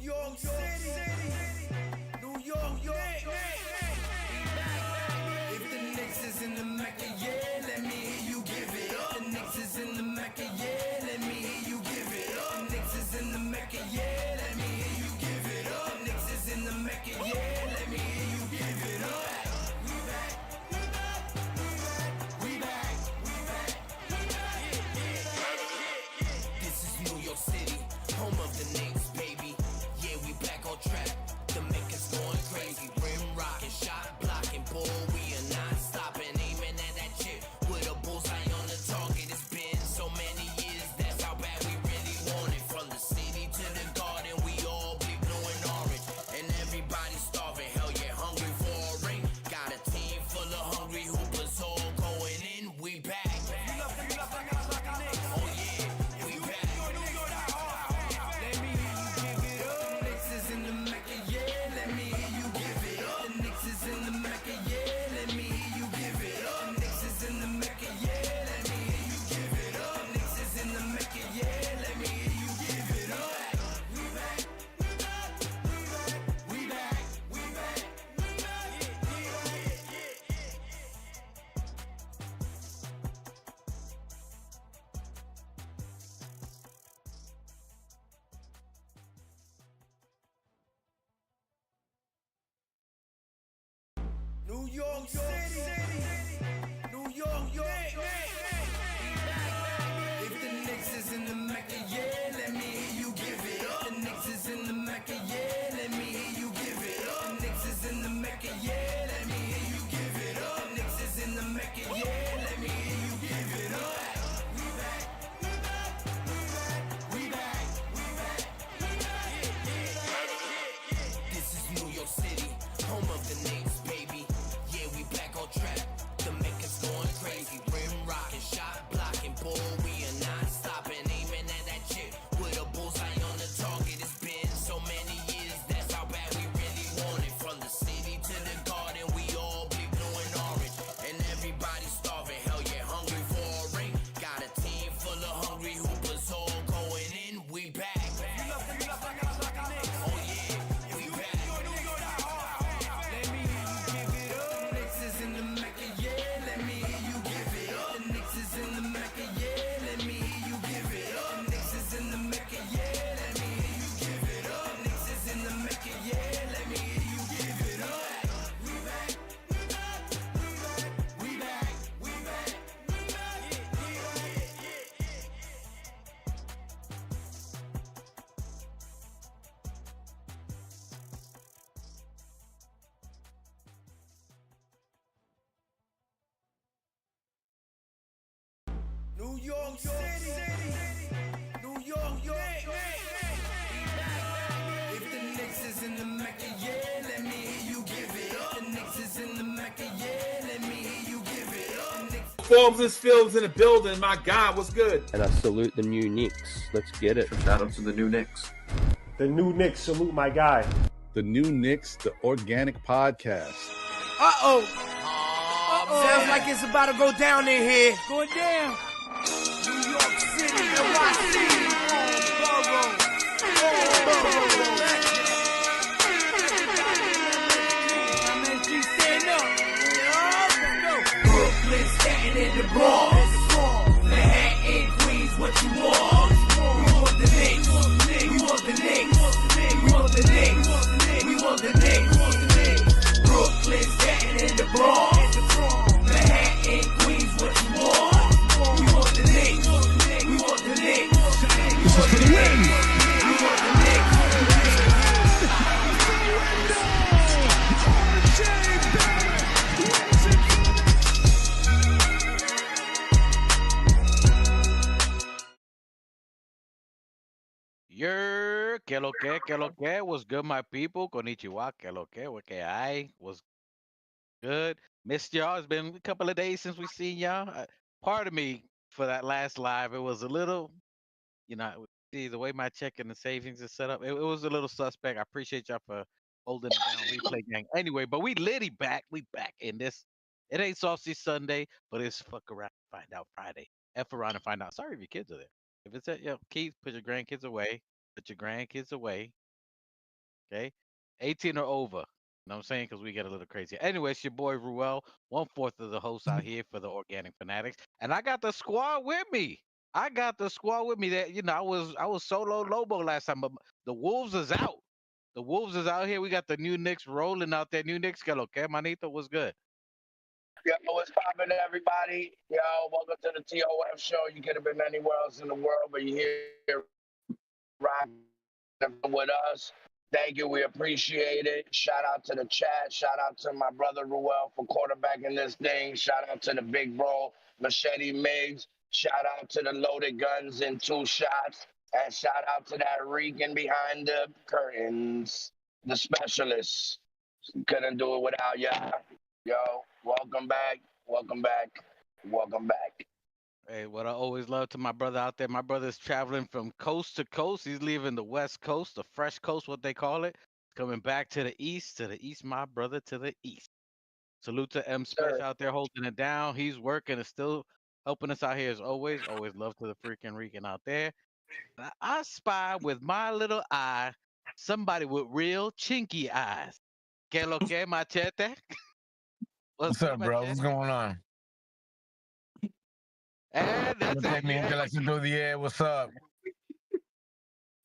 York City, New York, If the Knicks is in the Mecca, yeah, let me hear you give it up. The Knicks is in the Mecca, yeah, let me hear you give it up. The Knicks is in the Mecca, yeah, let me hear you give it up. The Knicks is in the Mecca, yeah, let me hear you give it up. We back, we back, we back, we back. This is New York City, home of the Knicks, baby. Yeah, we back on track. The Mecca's going crazy. Rim rocking, shot blocking, ball. We are not stopping, aiming at that chip with a bullseye on the target. It's been so many years, that's how bad we really want it. From the city to the garden, we all be blue and orange, and everybody starving. Hell yeah, hungry for a ring. Got a team full of hungry hoopers, all going in. We back. Oh yeah, we back. Let me hear you give it up. The Knicks is in the Mecca, yeah. Let me hear you give it up. The Knicks is in the Mecca, yeah. Let me hear you give it up. The Knicks is in the Mecca, yeah. Let me hear you give it up. The Knicks is in the Mecca, yeah. Let me hear you give it up. We back, we back, we back, we back, we back, we New York City, New York, If the Knicks is in the Mecca, yeah, let me hear you give it up. The Knicks is in the Mecca, yeah, let me hear you give it up. The Knicks is in the Mecca, yeah, let me hear you give it up. The Knicks is in the Mecca, yeah, let me hear you give it up. We back, we back, we back, we back. This is New York City, home of the Knicks, baby. Yeah, we back on track. The Mecca's going crazy. Rim rocking, shot blocking, ball. We are not stopping, aiming at that chip with a bullseye on the target. It's been so many years, that's how bad we really want it. From the city to the garden, we all be blue and orange, and everybody starving. Hell yeah, hungry for a ring. Got a team full of hungry hoopers, all going in. We back. Oh yeah, we back. Let me hear you give it up. The Knicks is in the Mecca, yeah. Let me hear you give it up. The Knicks is in the Mecca, yeah. Let me hear you give it up. The Knicks is in the Mecca, yeah. Let me hear you give it up. The Knicks is in the Mecca, yeah. Let me hear you give it up. We back, we back, we back, we back, we back, we New York City, New York, If the Knicks is in the Mecca, yeah, let me hear you give it up. The Knicks is in the Mecca, yeah, let me hear you give it up. The Knicks Forbes and Fields in the building. My God, what's good? And I salute the new Knicks. Let's get it. Shout out to the new Knicks. The new Knicks, salute my guy. The new Knicks, the organic podcast. Sounds like it's about to go down in here. Going down. New York City, NYC, Borough. MSG stand up. Brooklyn, Staten, and the Bronx. Manhattan, Queens, what you want? We want the Knicks. We want the Knicks. We want the Knicks. We want the Knicks. Brooklyn, Staten, and the Bronx. Manhattan, Queens, what you want? We want the Knicks. We want the Knicks. We want the Knicks. We want the Knicks. Que lo que, what's good, my people? Konnichiwa, que lo que, what que hay, was good. Missed y'all. It's been a couple of days since we seen y'all. Part of me for that last live, it was a little, see the way my checking and savings is set up. It was a little suspect. I appreciate y'all for holding it down, replay gang. Anyway, but we litty back. We back in this. It ain't Saucy Sunday, but it's fuck around and find out Friday. F around and find out. Sorry if your kids are there. If it's at Keith, put your grandkids away. Put your grandkids away. Okay, 18 or over. You know what I'm saying? Because we get a little crazy. Anyway, it's your boy Ruel, 1/4 of the hosts out here for the Organic Fanatics, and I got the squad with me. I got the squad with me. That I was solo Lobo last time, but the Wolves is out. The Wolves is out here. We got the new Knicks rolling out there. New Knicks, que lo que, manito, was good. Yo, what's poppin', everybody? Yo, welcome to the TOF show. You could have been anywhere else in the world, but you're here rocking with us. Thank you. We appreciate it. Shout out to the chat. Shout out to my brother Ruel for quarterbacking this thing. Shout out to the big bro, Machete Miggs. Shout out to the Loaded Guns in 2 shots. And shout out to that Regan behind the curtains, the specialists. Couldn't do it without y'all. Yo, welcome back. Welcome back. Welcome back. Hey, what I always love to my brother out there. My brother's traveling from coast to coast. He's leaving the West Coast, the fresh coast, what they call it. Coming back to the east, my brother to the east. Salute to M Special Sir. out there holding it down. He's working and still helping us out here as always. Always love to the freaking Rican out there. I spy with my little eye somebody with real chinky eyes. Que lo que, machete? What's up, bro? Machete? What's going on? And that's Look at it. me and like to do the air. What's up?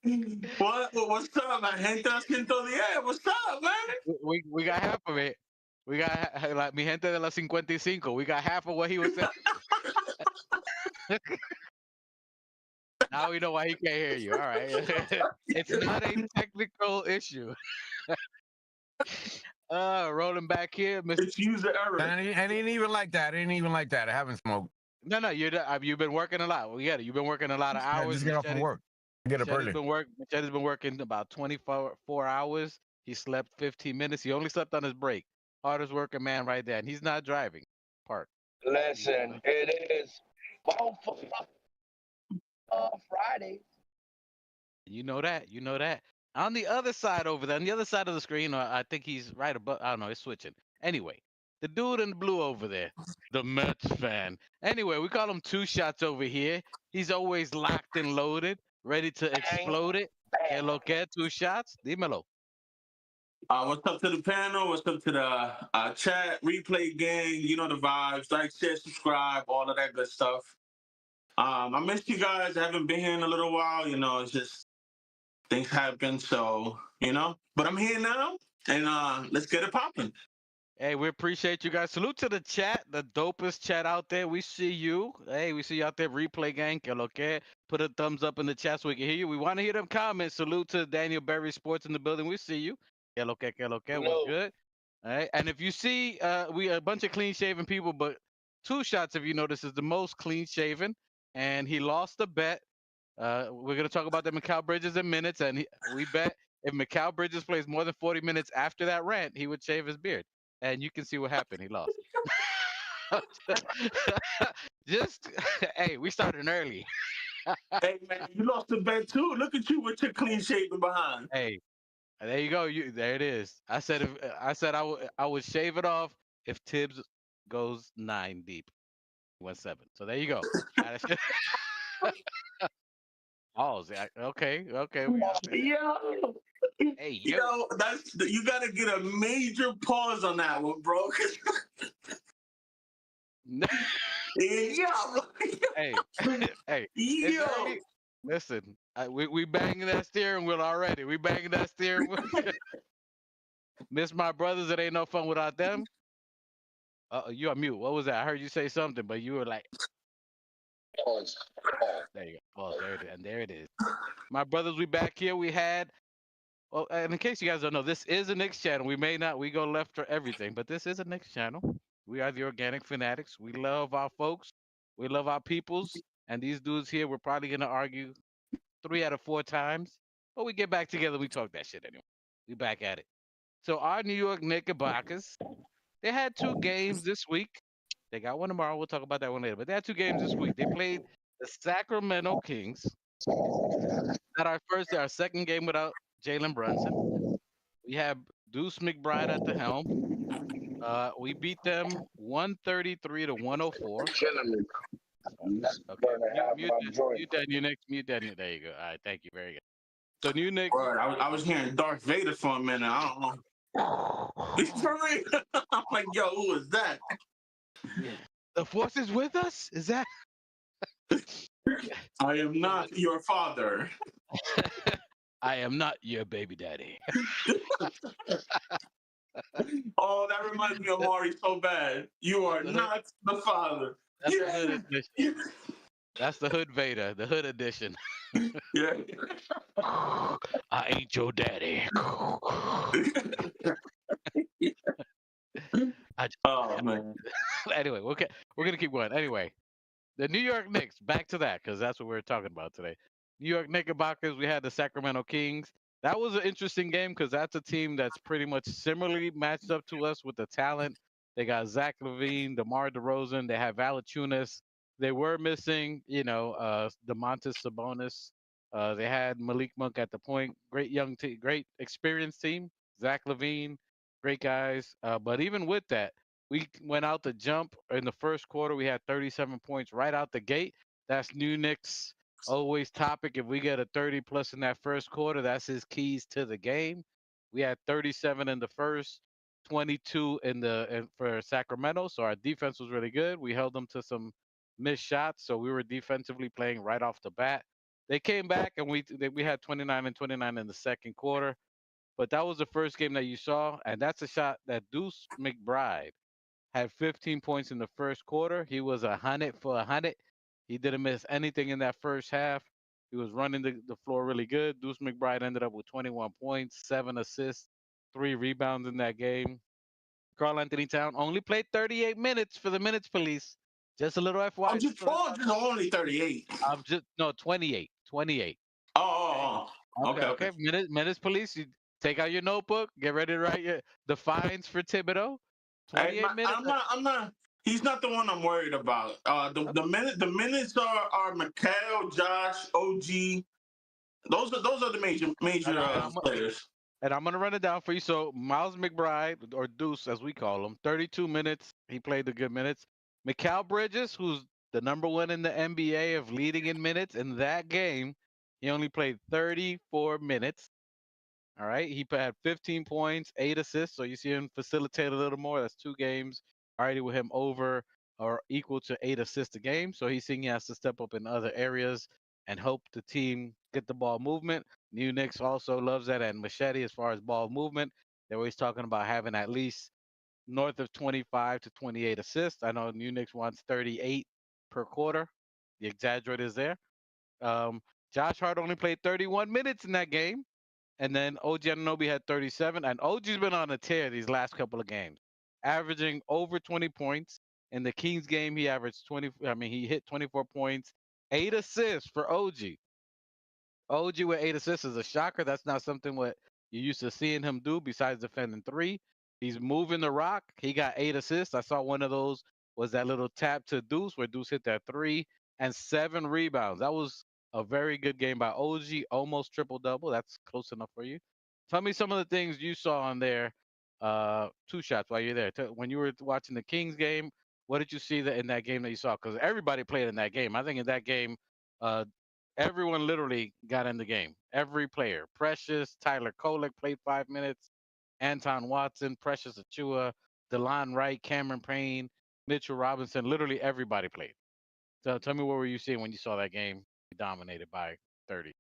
What's up, man? Gente haciendo the what's up, man? We got half of it. We got like mi gente de la 55. We got half of what he was saying. Now we know why he can't hear you. All right. It's not a technical issue. Rolling back here, Mr. It's user error. And it ain't even like that. It ain't even like that. I haven't smoked. No, you've been working a lot. We get it. You've been working a lot of I hours. just get off from work. I get up early. Machete's been working about 24 hours. He slept 15 minutes. He only slept on his break. Hardest working man right there. And he's not driving. Park. Listen, it is Friday. You know that. You know that. On the other side over there, on the other side of the screen, or I think he's right above. I don't know. It's switching. Anyway, the dude in the blue over there, the Mets fan. Anyway, we call him 2 shots over here. He's always locked and loaded, ready to explode it. Que lo que, 2 shots? Dímelo. What's up to the panel? What's up to the chat, replay gang? You know the vibes. Like, share, subscribe, all of that good stuff. I missed you guys. I haven't been here in a little while. You know, it's just things happen. So, you know, but I'm here now, and let's get it popping. Hey, we appreciate you guys. Salute to the chat, the dopest chat out there. We see you. Hey, we see you out there. Replay gang, que lo que. Put a thumbs up in the chat so we can hear you. We want to hear them comments. Salute to Daniel Berry Sports in the building. We see you. Que lo que, que lo que. What's good? All right. And if you see, we a bunch of clean shaven people, but 2 shots, if you notice, is the most clean shaven. And he lost the bet. We're going to talk about the Mikal Bridges in minutes. And we bet if Mikal Bridges plays more than 40 minutes after that rant, he would shave his beard. And you can see what happened. He lost. Just, hey, we started early. Hey, man, you lost the bet too. Look at you with your clean shaven behind. Hey, there you go. There it is. I said I would shave it off if Tibbs goes 9 deep. 1-7. So there you go. Pause. Okay. Yo. Hey, yo, you gotta get a major pause on that one, bro. Yo. Hey. Yo. Listen, we banging that steering wheel already. We banging that steering wheel. Miss my brothers. It ain't no fun without them. You on mute. What was that? I heard you say something, but you were like. Pause. There you go. Pause. There it is. And there it is. My brothers, we back here. We had. Well, and in case you guys don't know, this is a Knicks channel. We go left for everything, but this is a Knicks channel. We are the Organic Fanatics. We love our folks. We love our peoples. And these dudes here, we're probably going to argue 3 out of 4 times. But we get back together. We talk that shit anyway. We back at it. So our New York Knickerbockers, they had 2 games this week. They got one tomorrow. We'll talk about that one later. But they had 2 games this week. They played the Sacramento Kings. At our second game without Jalen Brunson. We have Deuce McBride at the helm. We beat them 133 to 104. Killing me. Okay. Mute Daniel next. Mute Daniel. There you go. All right. Thank you. Very good. So New Knicks. Word, I was hearing Darth Vader for a minute. I don't know. For real. I'm like, yo, who is that? The force is with us. Is that? I am not your father. I am not your baby daddy. Oh, that reminds me of Maury so bad. You are not the father. That's the Yeah. hood edition. That's the hood Vader, the hood edition. Yeah. I ain't your daddy. Oh man. Anyway, we're gonna keep going. Anyway, the New York Knicks. Back to that because that's what we're talking about today. New York Knickerbockers. We had the Sacramento Kings. That was an interesting game because that's a team that's pretty much similarly matched up to us with the talent. They got Zach LaVine, DeMar DeRozan. They have Valanciunas. They were missing, DeMontis Sabonis. They had Malik Monk at the point. Great young team, great experienced team. Zach LaVine, great guys. But even with that, we went out the jump in the first quarter. We had 37 points right out the gate. That's New Knicks always topic. If we get a 30 plus in that first quarter, that's his keys to the game. We had 37 in the first, 22 for Sacramento. So our defense was really good. We held them to some missed shots. So we were defensively playing right off the bat. They came back and we had 29 and 29 in the second quarter. But that was the first game that you saw, and that's a shot that Deuce McBride had 15 points in the first quarter. He was 100 for 100. He didn't miss anything in that first half. He was running the floor really good. Deuce McBride ended up with 21 points, 7 assists, 3 rebounds in that game. Carl Anthony Town only played 38 minutes for the minutes police. Just a little FYI. I'm just told you only 38. I'm just no 28. 28. Oh. Okay, Okay, okay. okay. Minutes police. You take out your notebook. Get ready to write the fines for Thibodeau. Hey, 28 minutes. I'm not. He's not the one I'm worried about. The minutes are Mikal, Josh, OG. Those are the major players. And I'm gonna run it down for you. So Miles McBride, or Deuce as we call him, 32 minutes. He played the good minutes. Mikal Bridges, who's the number one in the NBA of leading in minutes, in that game, he only played 34 minutes. All right. He had 15 points, 8 assists. So you see him facilitate a little more. That's 2 games already with him over or equal to 8 assists a game. So he's seeing he has to step up in other areas and help the team get the ball movement. New Knicks also loves that. And Machete, as far as ball movement, they're always talking about having at least north of 25 to 28 assists. I know New Knicks wants 38 per quarter. The exaggerate is there. Um, Josh Hart only played 31 minutes in that game. And then OG Anunoby had 37. And OG's been on a tear these last couple of games, averaging over 20 points. In the Kings game, he averaged 20. I mean, he hit 24 points, 8 assists for OG. OG with 8 assists is a shocker. That's not something what you used to seeing him do besides defending three. He's moving the rock. He got 8 assists. I saw one of those was that little tap to Deuce where Deuce hit that three and 7 rebounds. That was a very good game by OG, almost triple double. That's close enough for you. Tell me some of the things you saw on there. 2 shots while you're there. When you were watching the Kings game, what did you see that in that game that you saw? Because everybody played in that game. I think in that game, uh, everyone literally got in the game. Every player. Precious, Tyler Kolek played 5 minutes. Anton Watson, Precious Achua, DeLon Wright, Cameron Payne, Mitchell Robinson. Literally everybody played. So tell me what were you seeing when you saw that game dominated by 30?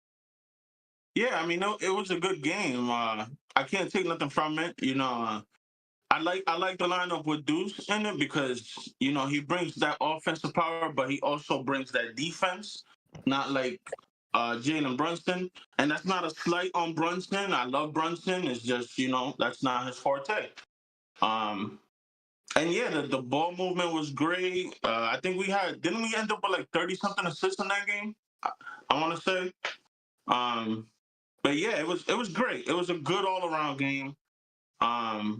Yeah, I mean, it was a good game. I can't take nothing from it. I like the lineup with Deuce in it because he brings that offensive power, but he also brings that defense. Not like Jalen Brunson, and that's not a slight on Brunson. I love Brunson. It's just that's not his forte. And yeah, the ball movement was great. I think didn't we end up with like 30 something assists in that game? I want to say. But yeah, it was great. It was a good all around game. I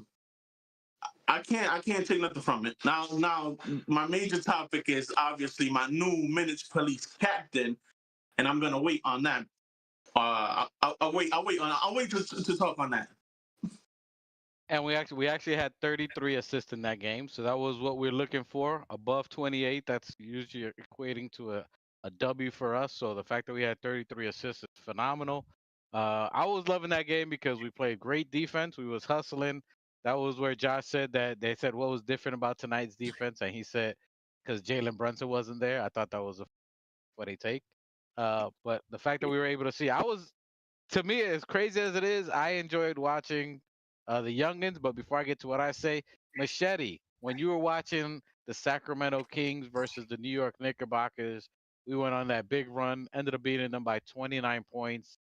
can't take nothing from it. Now my major topic is obviously my new minutes police captain, and I'm gonna wait on that. I'll wait to talk on that. And we actually had 33 assists in that game, so that was what we're looking for. Above 28, that's usually equating to a W for us. So the fact that we had 33 assists is phenomenal. I was loving that game because we played great defense. We was hustling. That was where Josh said that they said what was different about tonight's defense, and he said because Jalen Brunson wasn't there. I thought that was a funny take. But the fact that we were able to see, I was to me as crazy as it is, I enjoyed watching the youngins. But before I get to what I say, Machete, when you were watching the Sacramento Kings versus the New York Knickerbockers, we went on that big run, ended up beating them by 29 points.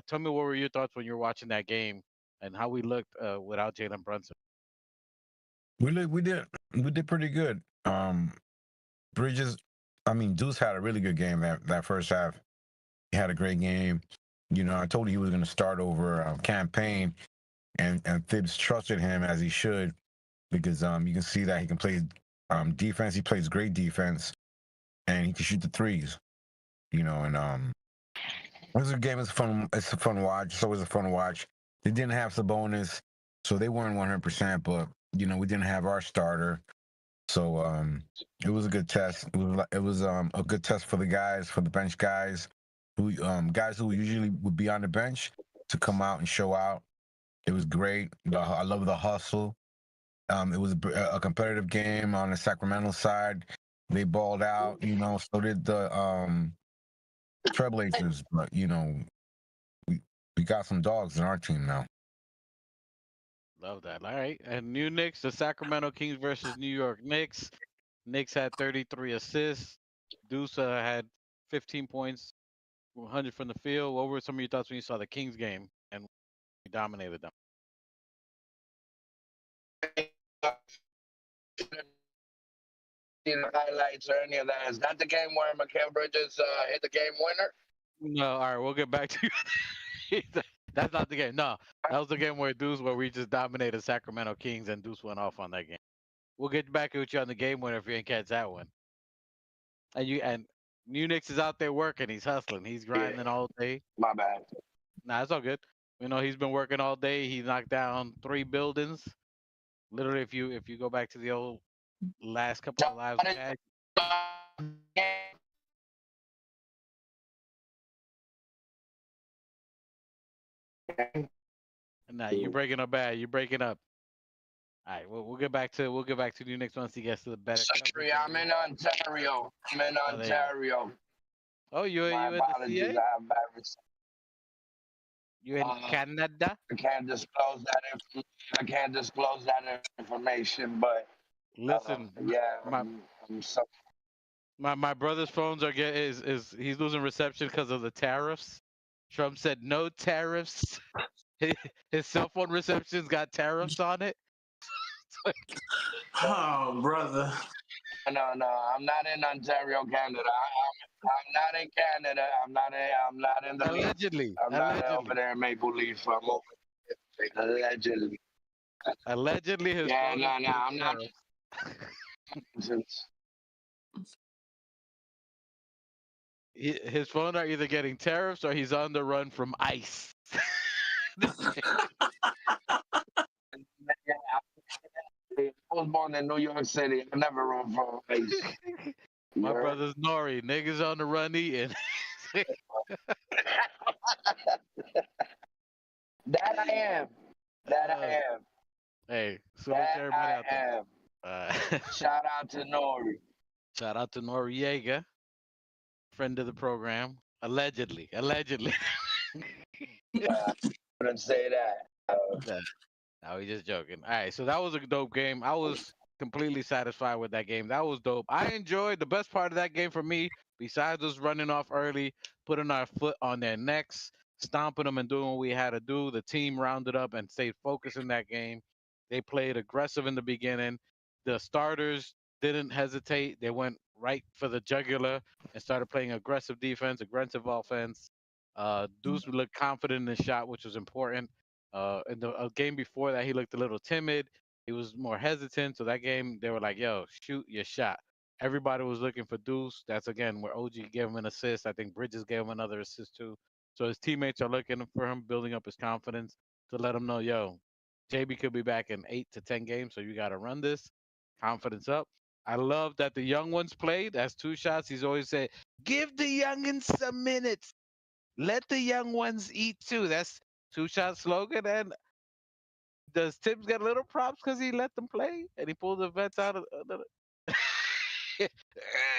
Tell me what were your thoughts when you were watching that game and how we looked without Jalen Brunson. We did pretty good. Bridges, I mean Deuce had a really good game that first half. He had a great game. You know, I told you he was going to start over campaign, and Thibs trusted him as he should because you can see that he can play defense. He plays great defense, and he can shoot the threes. You know, and it was a game. It's fun. It's a fun watch. It's always a fun watch. They didn't have Sabonis, so they weren't 100%. But you know, we didn't have our starter, so it was a good test. It was a good test for the guys, for the bench guys, who usually would be on the bench to come out and show out. It was great. I love the hustle. It was a competitive game on the Sacramento side. They balled out, you know. So did the Trailblazers, but you know, we got some dogs in our team now. Love that. All right. And New Knicks, the Sacramento Kings versus New York Knicks. Knicks had 33 assists. Deuce had 15 points, 100 from the field. What were some of your thoughts when you saw the Kings game and we dominated them? See the highlights or any of that. Is that the game where Mikal Bridges hit the game winner? No, all right, we'll get back to you. That's not the game. No, that was the game where we just dominated Sacramento Kings and Deuce went off on that game. We'll get back with you on the game winner if you ain't catch that one. And New Knicks is out there working. He's hustling. He's grinding all day. My bad. Nah, it's all good. You know, he's been working all day. He knocked down 3 buildings. Literally, if you go back to the old last couple of lives we had. Nah, you're breaking up bad. You're breaking up. All right, we'll get back to New Knicks once he gets to the better. I'm in Ontario. Oh, you in the CA? You in Canada? I can't disclose that information, but listen. yeah, my brother's phones are he's losing reception because of the tariffs. Trump said no tariffs. His cell phone reception's got tariffs on it. Oh, brother. No, I'm not in Ontario, Canada. I'm not in Canada. I'm not in the allegedly. I'm not over there in Maple Leaf. I'm over allegedly. Allegedly, his phone. No, I'm not. His phone are either getting tariffs or he's on the run from ICE. I was born in New York City. I never run from ICE. My brother's Nori. Niggas on the run eating. That I am. Hey, salute to everybody out there. Shout out to Nori. Shout out to Noriega, friend of the program. Allegedly. I wouldn't say that. No, he's just joking. All right, so that was a dope game. I was completely satisfied with that game. That was dope. I enjoyed the best part of that game for me, besides us running off early, putting our foot on their necks, stomping them and doing what we had to do. The team rounded up and stayed focused in that game. They played aggressive in the beginning. The starters didn't hesitate. They went right for the jugular and started playing aggressive defense, aggressive offense. Deuce looked confident in the shot, which was important. In the game before that, he looked a little timid. He was more hesitant. So that game, they were like, yo, shoot your shot. Everybody was looking for Deuce. That's, again, where OG gave him an assist. I think Bridges gave him another assist, too. So his teammates are looking for him, building up his confidence to let him know, yo, JB could be back in 8 to 10 games, so you got to run this. Confidence up. I love that the young ones played. That's 2 shots. He's always said, give the youngins some minutes. Let the young ones eat too. That's Two Shot slogan. And does Tibbs get a little props because he let them play and he pulled the vets out of the.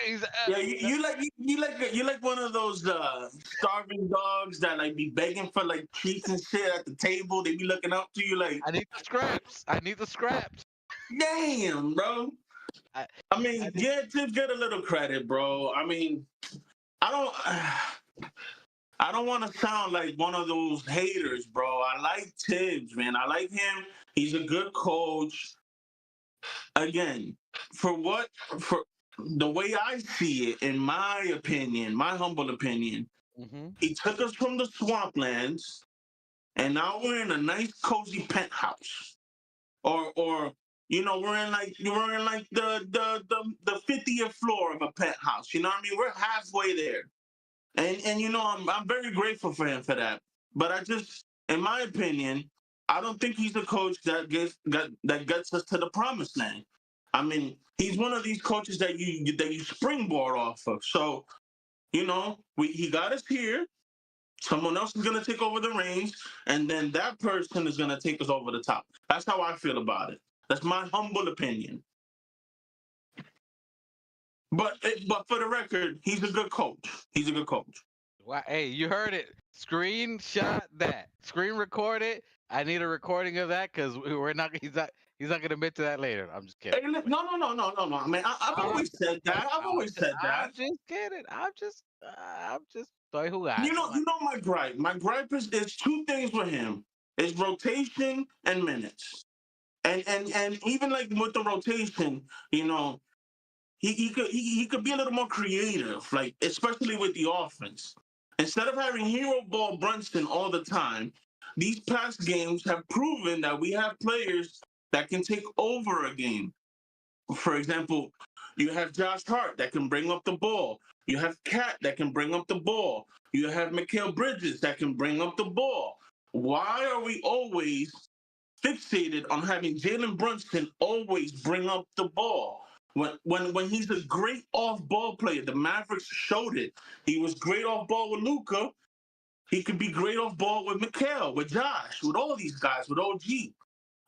He's Yeah, you like one of those starving dogs that like be begging for like treats and shit at the table. They be looking up to you like, I need the scraps. I need the scraps. damn, bro. I, I mean, yeah, Tibbs get a little credit, bro. I mean, I don't. I don't want to sound like one of those haters, bro. I like Tibbs, man. I like him. He's a good coach. Again, for what for the way I see it, in my opinion, my humble opinion, mm-hmm. he took us from the swamplands, and now we're in a nice, cozy penthouse, or we're in like the 50th floor of a penthouse. You know what I mean? We're halfway there. And I'm very grateful for him for that. But I just, in my opinion, I don't think he's a coach that gets us to the promised land. I mean, he's one of these coaches that you springboard off of. So he got us here. Someone else is gonna take over the reins, and then that person is gonna take us over the top. That's how I feel about it. That's my humble opinion. But for the record, he's a good coach. He's a good coach. Wow, hey, you heard it. Screenshot that. Screen record it. I need a recording of that because we're not. He's not gonna admit to that later. I'm just kidding. Hey, no. I mean, I've always said that. I've always said that. I'm just kidding. I'm just sorry who I. You know my gripe. My gripe is two things with him: is rotation and minutes. And even like with the rotation, he could be a little more creative, like especially with the offense. Instead of having hero ball Brunson all the time, these past games have proven that we have players that can take over a game. For example, you have Josh Hart that can bring up the ball. You have Cat that can bring up the ball. You have Mikal Bridges that can bring up the ball. Why are we always fixated on having Jalen Brunson always bring up the ball? When he's a great off-ball player, the Mavericks showed it. He was great off-ball with Luka. He could be great off-ball with Mikal, with Josh, with all these guys, with OG.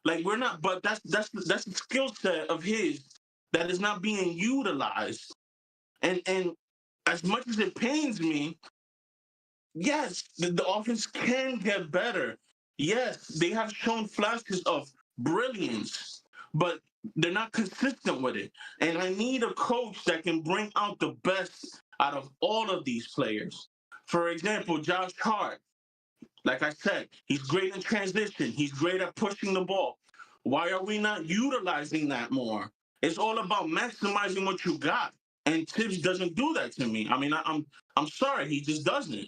Like we're not, but that's the skill set of his that is not being utilized. And as much as it pains me, yes, the offense can get better. Yes, they have shown flashes of brilliance, but they're not consistent with it. And I need a coach that can bring out the best out of all of these players. For example, Josh Hart. Like I said, he's great in transition. He's great at pushing the ball. Why are we not utilizing that more? It's all about maximizing what you got. And Tibbs doesn't do that to me. I mean, I'm sorry, he just doesn't.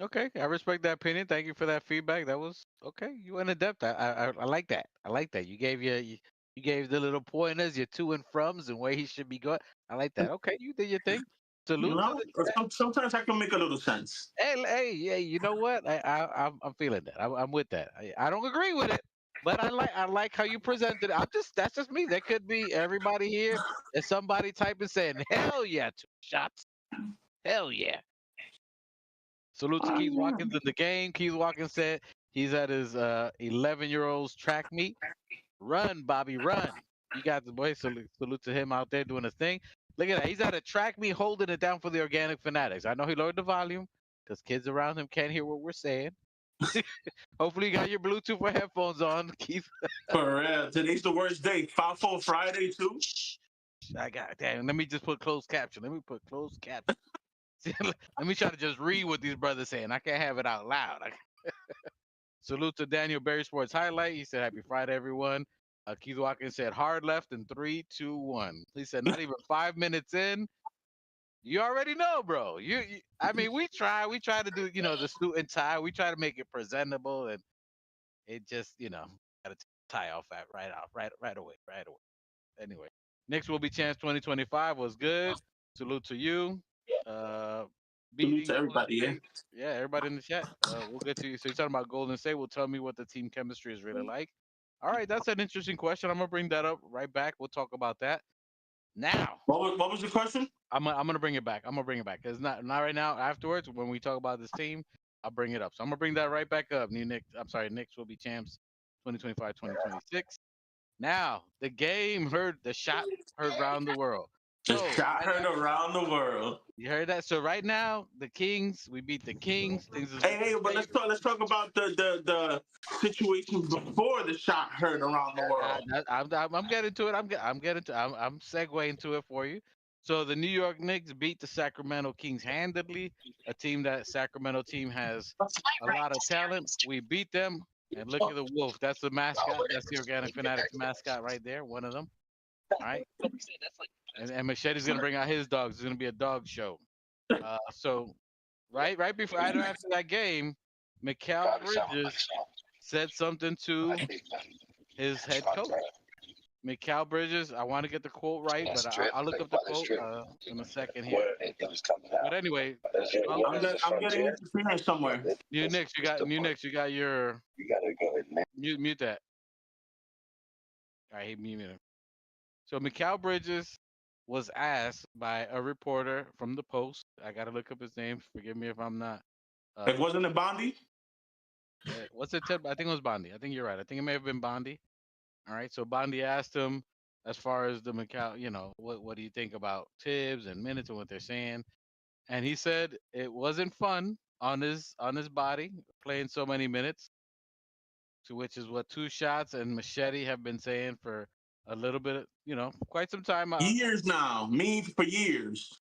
Okay, I respect that opinion. Thank you for that feedback. That was okay. You went in depth. I like that. I like that. You gave the little pointers, your to and froms, and where he should be going. I like that. Okay, you did your thing. Salute to the Sometimes I can make a little sense. hey. You know what? I'm feeling that. I'm with that. I don't agree with it, but I like how you presented it. That's just me. There could be everybody here. There's somebody typing saying, "Hell yeah, 2 shots. Hell yeah." Salute to Keith Watkins in the game. Keith Watkins said he's at his 11-year-old's track meet. Run, Bobby, run. You got the boy. Salute to him out there doing his thing. Look at that. He's at a track meet holding it down for the organic fanatics. I know he lowered the volume because kids around him can't hear what we're saying. Hopefully you got your Bluetooth or headphones on, Keith. For real. Today's the worst day. 5-4 Friday, too. I got damn. Let me just put closed caption. Let me put closed caption. Let me try to just read what these brothers saying. I can't have it out loud. Salute to Daniel Berry Sports Highlight. He said, "Happy Friday, everyone." Keith Watkins said, "Hard left in 3, 2, 1." He said, "Not even 5 minutes in. You already know, bro. I mean, we try to do, the suit and tie. We try to make it presentable, and it just, got to tie off right away. Anyway, Knicks will be champs 2025 was good. Salute to you. Salute to everybody, yeah. Yeah, everybody in the chat. We'll get to you. So you're talking about Golden State. Will tell me what the team chemistry is really like. All right, that's an interesting question. I'm gonna bring that up right back. We'll talk about that. Now, what was the question? I'm gonna bring it back. I'm gonna bring it back. It's not right now. Afterwards, when we talk about this team, I'll bring it up. So I'm gonna bring that right back up. New Knicks. I'm sorry, Knicks will be champs 2025, 2026. Now the game heard the shot heard round the world. The So shot right heard now, around the world. you heard that. So right now, the Kings, we beat the Kings. Things is Hey, looking but great. let's talk about the situation before the shot heard around the world. I'm getting to it. I'm getting to. I'm segueing to it for you. So the New York Knicks beat the Sacramento Kings handedly, a team that Sacramento team has a lot of talent. We beat them, and look at the wolf. That's the mascot. That's the Organic Fanatics mascot right there. One of them. All right. And Machete's gonna bring out his dogs. It's gonna be a dog show. So right before right after that game, Mikal Bridges said something to his head coach. Mikal Bridges, I want to get the quote right, but I'll look up the quote in a second here. But anyway, I'm getting interference somewhere. New Knicks, you got your mute that. All right, he muted him. So Mikal Bridges was asked by a reporter from the Post. I got to look up his name. Forgive me if I'm not. It wasn't a Bondi. What's it? I think it was Bondi. I think you're right. I think it may have been Bondi. All right. So Bondi asked him, as far as the Mikal, what do you think about Tibbs and minutes and what they're saying? And he said it wasn't fun on his body playing so many minutes. To which is what Two Shots and Machete have been saying for a little bit, quite some time. Years now, me for years.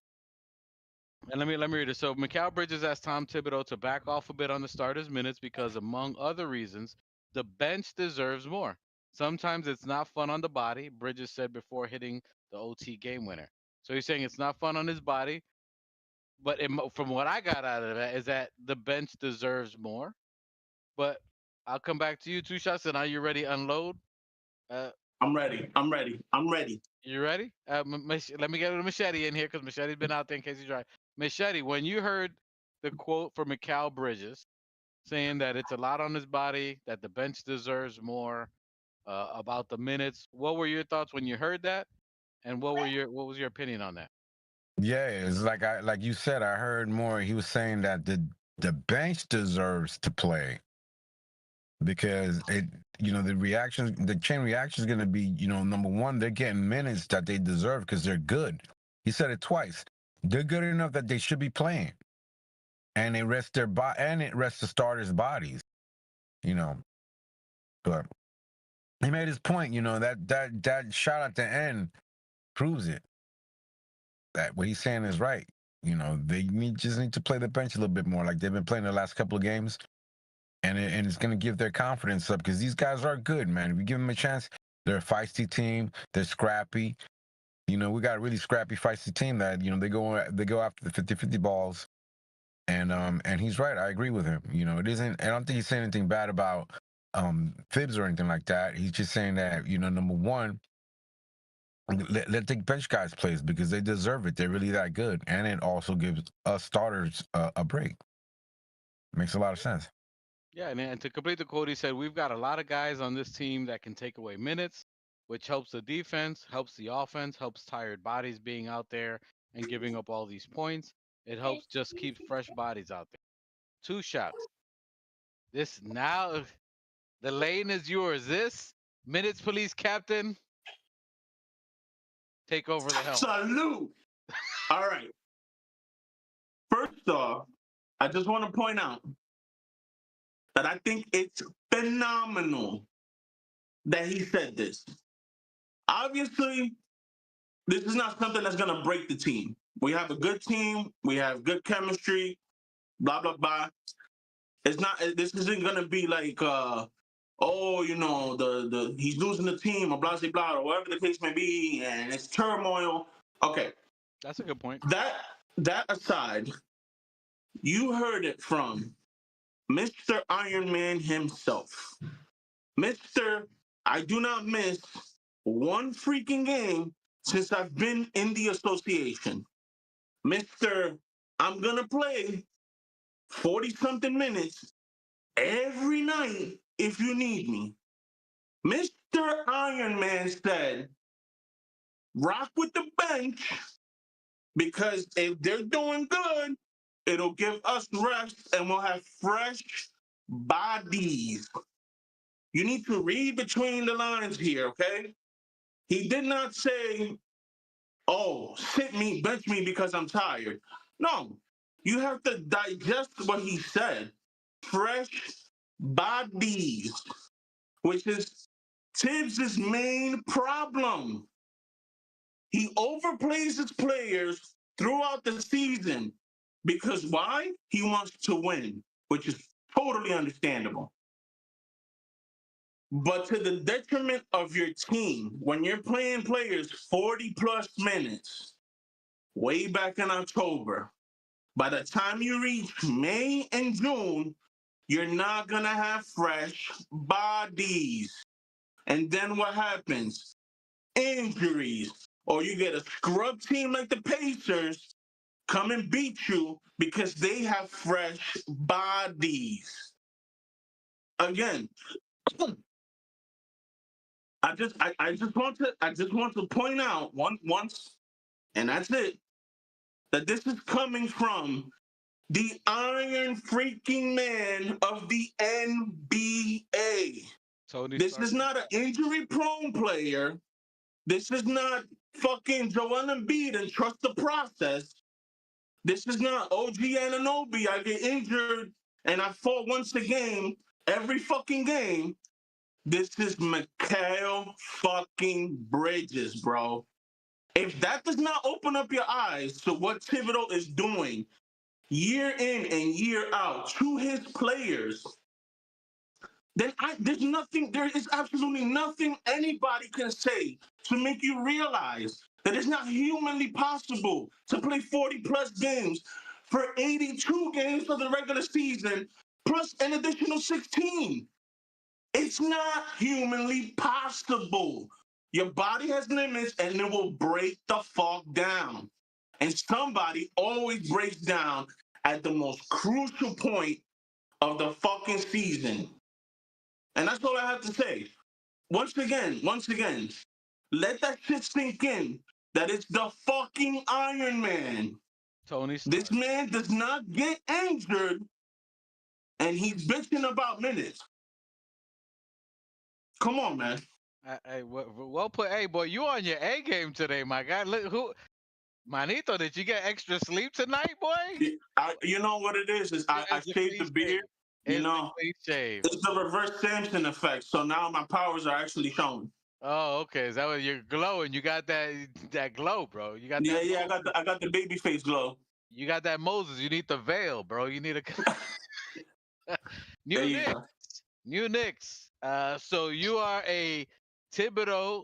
And let me read it. So Mikal Bridges asked Tom Thibodeau to back off a bit on the starters' minutes because, among other reasons, the bench deserves more. Sometimes it's not fun on the body, Bridges said before hitting the OT game winner. So he's saying it's not fun on his body, but from what I got out of that is that the bench deserves more. But I'll come back to you, Two Shots, and are you ready to unload? I'm ready. I'm ready. I'm ready. You ready? Let me get a Machete in here because Machete's been out there in case he's right. Machete, when you heard the quote from Mikal Bridges saying that it's a lot on his body, that the bench deserves more, about the minutes, what were your thoughts when you heard that, and what was your opinion on that? Yeah, it's like you said, I heard more. He was saying that the bench deserves to play because the chain reaction is going to be, number one, they're getting minutes that they deserve because they're good. He said it twice. They're good enough that they should be playing, and it rests the starters' bodies, But he made his point. That shot at the end proves it. That what he's saying is right. They just need to play the bench a little bit more, like they've been playing the last couple of games, and it's going to give their confidence up because these guys are good, man. If you give them a chance, they're a feisty team. They're scrappy. We got a really scrappy, feisty team that they go after the 50-50 balls, and he's right. I agree with him. It isn't. I don't think he's saying anything bad about Fibs or anything like that. He's just saying that number one, let the bench guys play because they deserve it. They're really that good, and it also gives us starters a break. Makes a lot of sense. Yeah, and to complete the quote, he said, "We've got a lot of guys on this team that can take away minutes, which helps the defense, helps the offense, helps tired bodies being out there and giving up all these points. It helps just keep fresh bodies out there." Two Shots. This now, the lane is yours. This minutes police captain, take over the helm. Salute. All right. First off, I just want to point out that I think it's phenomenal that he said this. Obviously, this is not something that's going to break the team. We have a good team. We have good chemistry, blah, blah, blah. This isn't going to be like, he's losing the team or blah, blah, blah, or whatever the case may be, and it's turmoil. Okay. That's a good point. That aside, you heard it from Mr. Iron Man himself. Mr. I do not miss one freaking game since I've been in the association. Mr. I'm going to play 40-something minutes every night if you need me. Mr. Iron Man said, rock with the bench Because if they're doing good, it'll give us rest and we'll have fresh bodies. You need to read between the lines here, okay? He did not say, oh, sit me, bench me because I'm tired. No, you have to digest what he said. Fresh bodies, which is Tibbs' main problem. He overplays his players throughout the season because why? He wants to win, which is totally understandable. But to the detriment of your team, when you're playing players 40 plus minutes, way back in October, by the time you reach May and June, you're not going to have fresh bodies. And then what happens? Injuries. Or you get a scrub team like the Pacers come and beat you because they have fresh bodies. Again, I just want to point out once, and that's it, that this is coming from the Iron freaking Man of the NBA. Tony This Stark. is not an injury-prone player. This is not fucking Joel Embiid and trust the process. This is not OG Anunoby. I get injured and I fall once a game, every fucking game. This is Mikal fucking Bridges, bro. If that does not open up your eyes to what Thibodeau is doing year in and year out to his players, then there is absolutely nothing anybody can say to make you realize that it's not humanly possible to play 40 plus games for 82 games for the regular season, plus an additional 16. It's not humanly possible. Your body has limits and it will break the fuck down. And somebody always breaks down at the most crucial point of the fucking season. And that's all I have to say. Once again, let that shit sink in that it's the fucking Iron Man. Tony Stark. This man does not get injured and he's bitching about minutes. Come on, man. Hey, well put. Hey, boy, you on your A game today, my guy. Look who, Manito. Did you get extra sleep tonight, boy? You know what it is I shaved the beard. You know, it's the reverse Samson effect. So now my powers are actually showing. Oh, okay. Is that what you're glowing? You got that glow, bro. You got that. Yeah. I got the baby face glow. You got that Moses. You need the veil, bro. You need a New Knicks. So you are a Thibodeau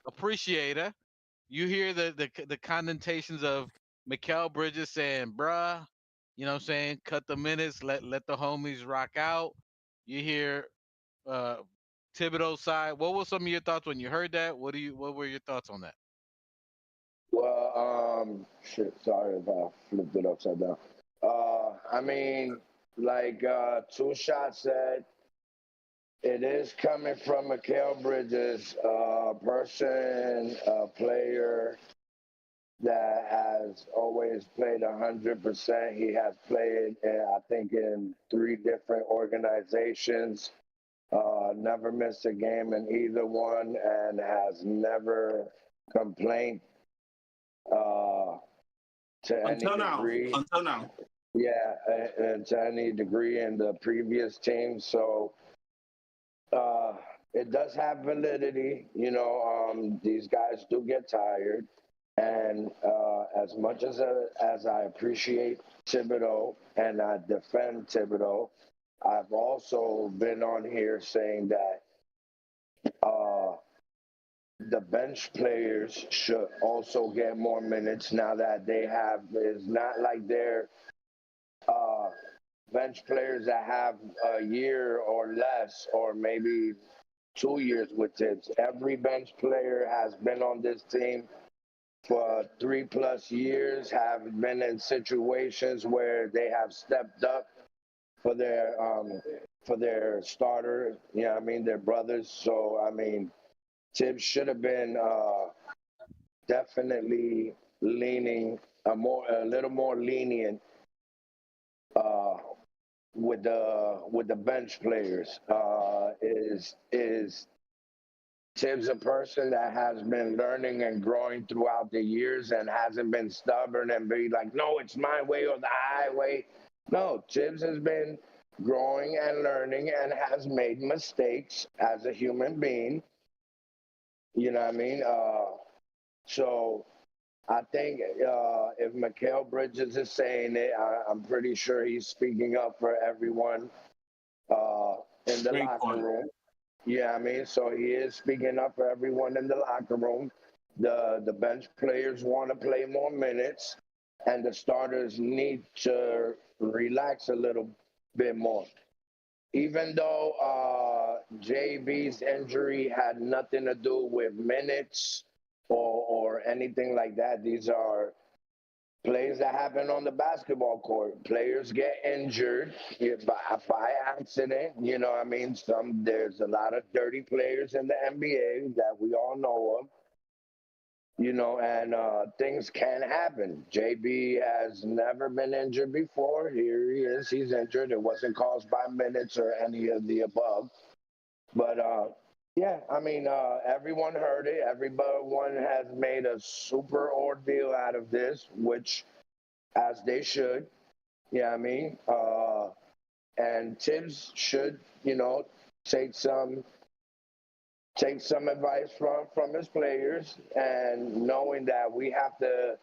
appreciator. You hear the connotations of Mikal Bridges saying, bruh, you know what I'm saying? Cut the minutes, let the homies rock out. You hear Thibodeau's side. What were some of your thoughts when you heard that? What were your thoughts on that? Well, shit, sorry if I flipped it upside down. I mean, like Two Shot said, it is coming from Mikal Bridges, a person, a player that has always played 100%. He has played, I think, in 3 different organizations, never missed a game in either one, and has never complained to any degree. Until now. Yeah, and to any degree in the previous team. So it does have validity. You know, these guys do get tired. And as much as I appreciate Thibodeau and I defend Thibodeau, I've also been on here saying that the bench players should also get more minutes now that they have. It's not like they're bench players that have a year or less, or maybe 2 years with Tibbs. Every bench player has been on this team for 3+ years, have been in situations where they have stepped up for their starter, you know what I mean, their brothers. So, I mean, Tibbs should have been definitely a little more lenient uh, with the bench players. Is Tibbs a person that has been learning and growing throughout the years and hasn't been stubborn and be like, no, it's my way or the highway? No, Tibbs has been growing and learning and has made mistakes as a human being. You know what I mean? So I think if Mikal Bridges is saying it, I'm pretty sure he's speaking up for everyone in the Great locker point. room. Yeah, I mean, so he is speaking up for everyone in the locker room. The bench players want to play more minutes, and the starters need to relax a little bit more. Even though JB's injury had nothing to do with minutes or anything like that, these are plays that happen on the basketball court. Players get injured by accident. You know what I mean? There's a lot of dirty players in the NBA that we all know of. You know, and things can happen. JB has never been injured before. Here he is. He's injured. It wasn't caused by minutes or any of the above. But yeah, I mean, everyone heard it. Everyone has made a super ordeal out of this, which as they should. Yeah, I mean, and Tibbs should, you know, take some advice from his players, and knowing that we have to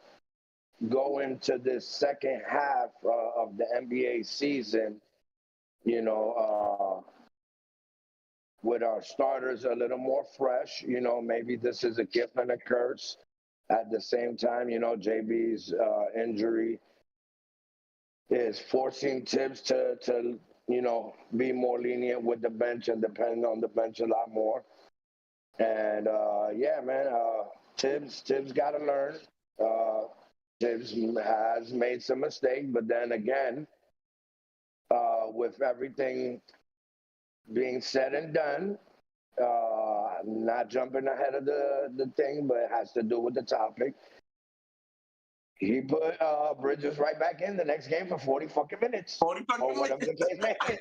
go into this second half of the NBA season, you know, with our starters a little more fresh. You know, maybe this is a gift and a curse. At the same time, you know, JB's injury is forcing Tibbs to you know, be more lenient with the bench and depend on the bench a lot more. And yeah, man, Tibbs got to learn. Tibbs has made some mistakes, but then again, with everything being said and done, not jumping ahead of the thing, but it has to do with the topic. He put Bridges right back in the next game for 40 fucking minutes. 40 fucking or whatever minutes. the case may be.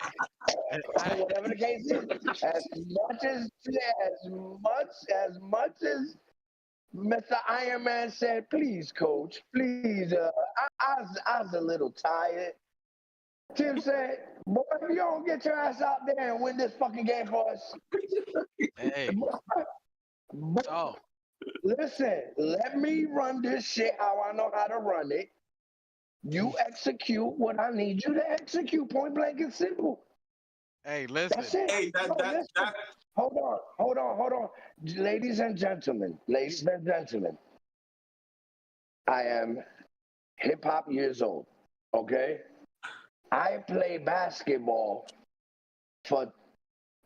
Whatever the case is. As much as Mr. Iron Man said, please, coach, please, I was a little tired. Tim said, boy, if you don't get your ass out there and win this fucking game for us. Hey, so Listen, let me run this shit how I know how to run it. You execute what I need you to execute, point blank and simple. hey, listen. That's it. Hey, that Hold on. Ladies and gentlemen, I am hip hop years old, okay? I play basketball for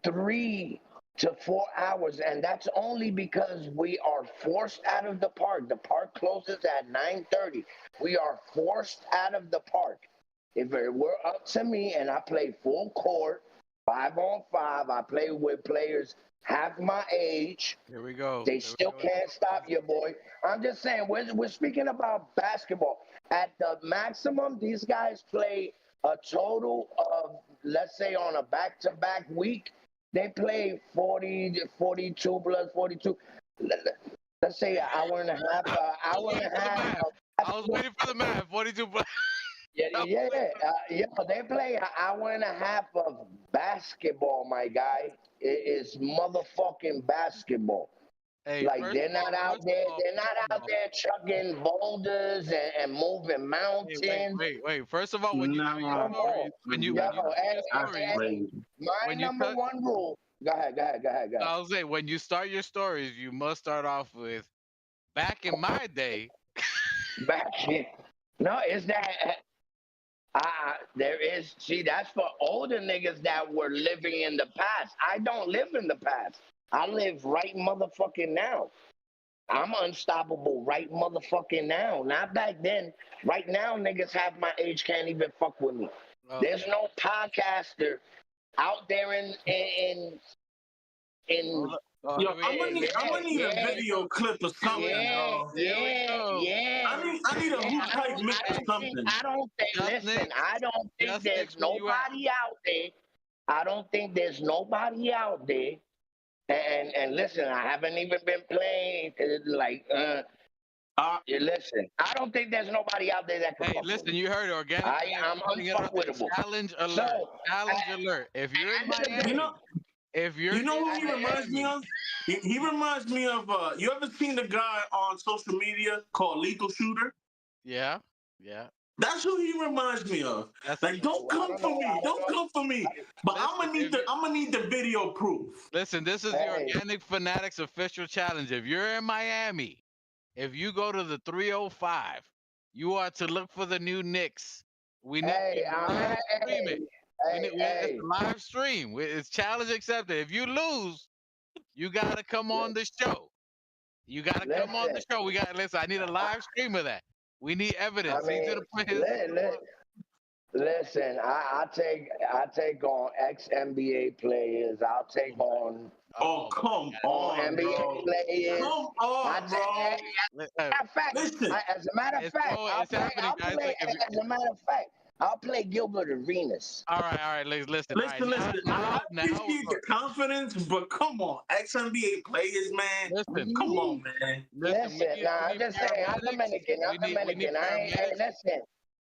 3 to 4 hours, and that's only because we are forced out of the park. The park closes at 9:30. We are forced out of the park. If it were up to me and I play full court, 5-on-5, I play with players half my age. Here we go. They still can't stop you, boy. I'm just saying, we're speaking about basketball. At the maximum, these guys play a total of, let's say on a back-to-back week, they play 40, 42 plus 42. Let's say an hour and a half. I was waiting for the math. 42. Yeah. They play an hour and a half of basketball, my guy. It is motherfucking basketball. Hey, Like they're not out there chucking boulders and moving mountains. Wait. First of all, when you tell your stories, my number one rule. Go ahead. I was saying, when you start your stories, you must start off with back in my day. No, is that there is, see, that's for older niggas that were living in the past. I don't live in the past. I live right motherfucking now. I'm unstoppable right motherfucking now. Not back then. Right now, niggas half my age can't even fuck with me. Okay. There's no podcaster out there in Oh, Yo, here we I'm go. gonna need, I'm gonna need a video clip or something, yo. Here we go. I need a who type mix or something. I don't think. Just Listen, Knicks. I don't think Just there's Knicks, where you at? nobody out there. I don't think there's nobody out there. And listen, I haven't even been playing. Listen, I don't think there's nobody out there that can Hey, fuck with listen, me. you heard it. Organic. I'm putting it out there. unfuckwittable. Challenge alert. So, Challenge alert. If you're in Miami, You know, if you're you know in who he reminds me Miami, of? He reminds me of. You ever seen the guy on social media called Lethal Shooter? yeah, yeah. That's who he reminds me of. That's Like, don't come for me, don't come for me. But I'm gonna need the video proof. Listen, this is the Organic Fanatics official challenge. If you're in Miami, if you go to the 305, you are to look for the new Knicks. We need to live stream it. It's a live stream. It's challenge accepted. If you lose, you gotta come on the show. You gotta come on the show. We got listen. I need a live stream of that. We need evidence. Listen, I take on ex NBA players. I'll take on. Oh, come on, NBA bro. players. Come on, bro. As a matter of fact, as a matter of fact, I'll play Gilbert Arenas. All right. Listen. Listen. I appreciate the confidence, but come on, ex NBA players, man. Listen, come on, man. Listen, I'm just saying, I'm Dominican. Listen.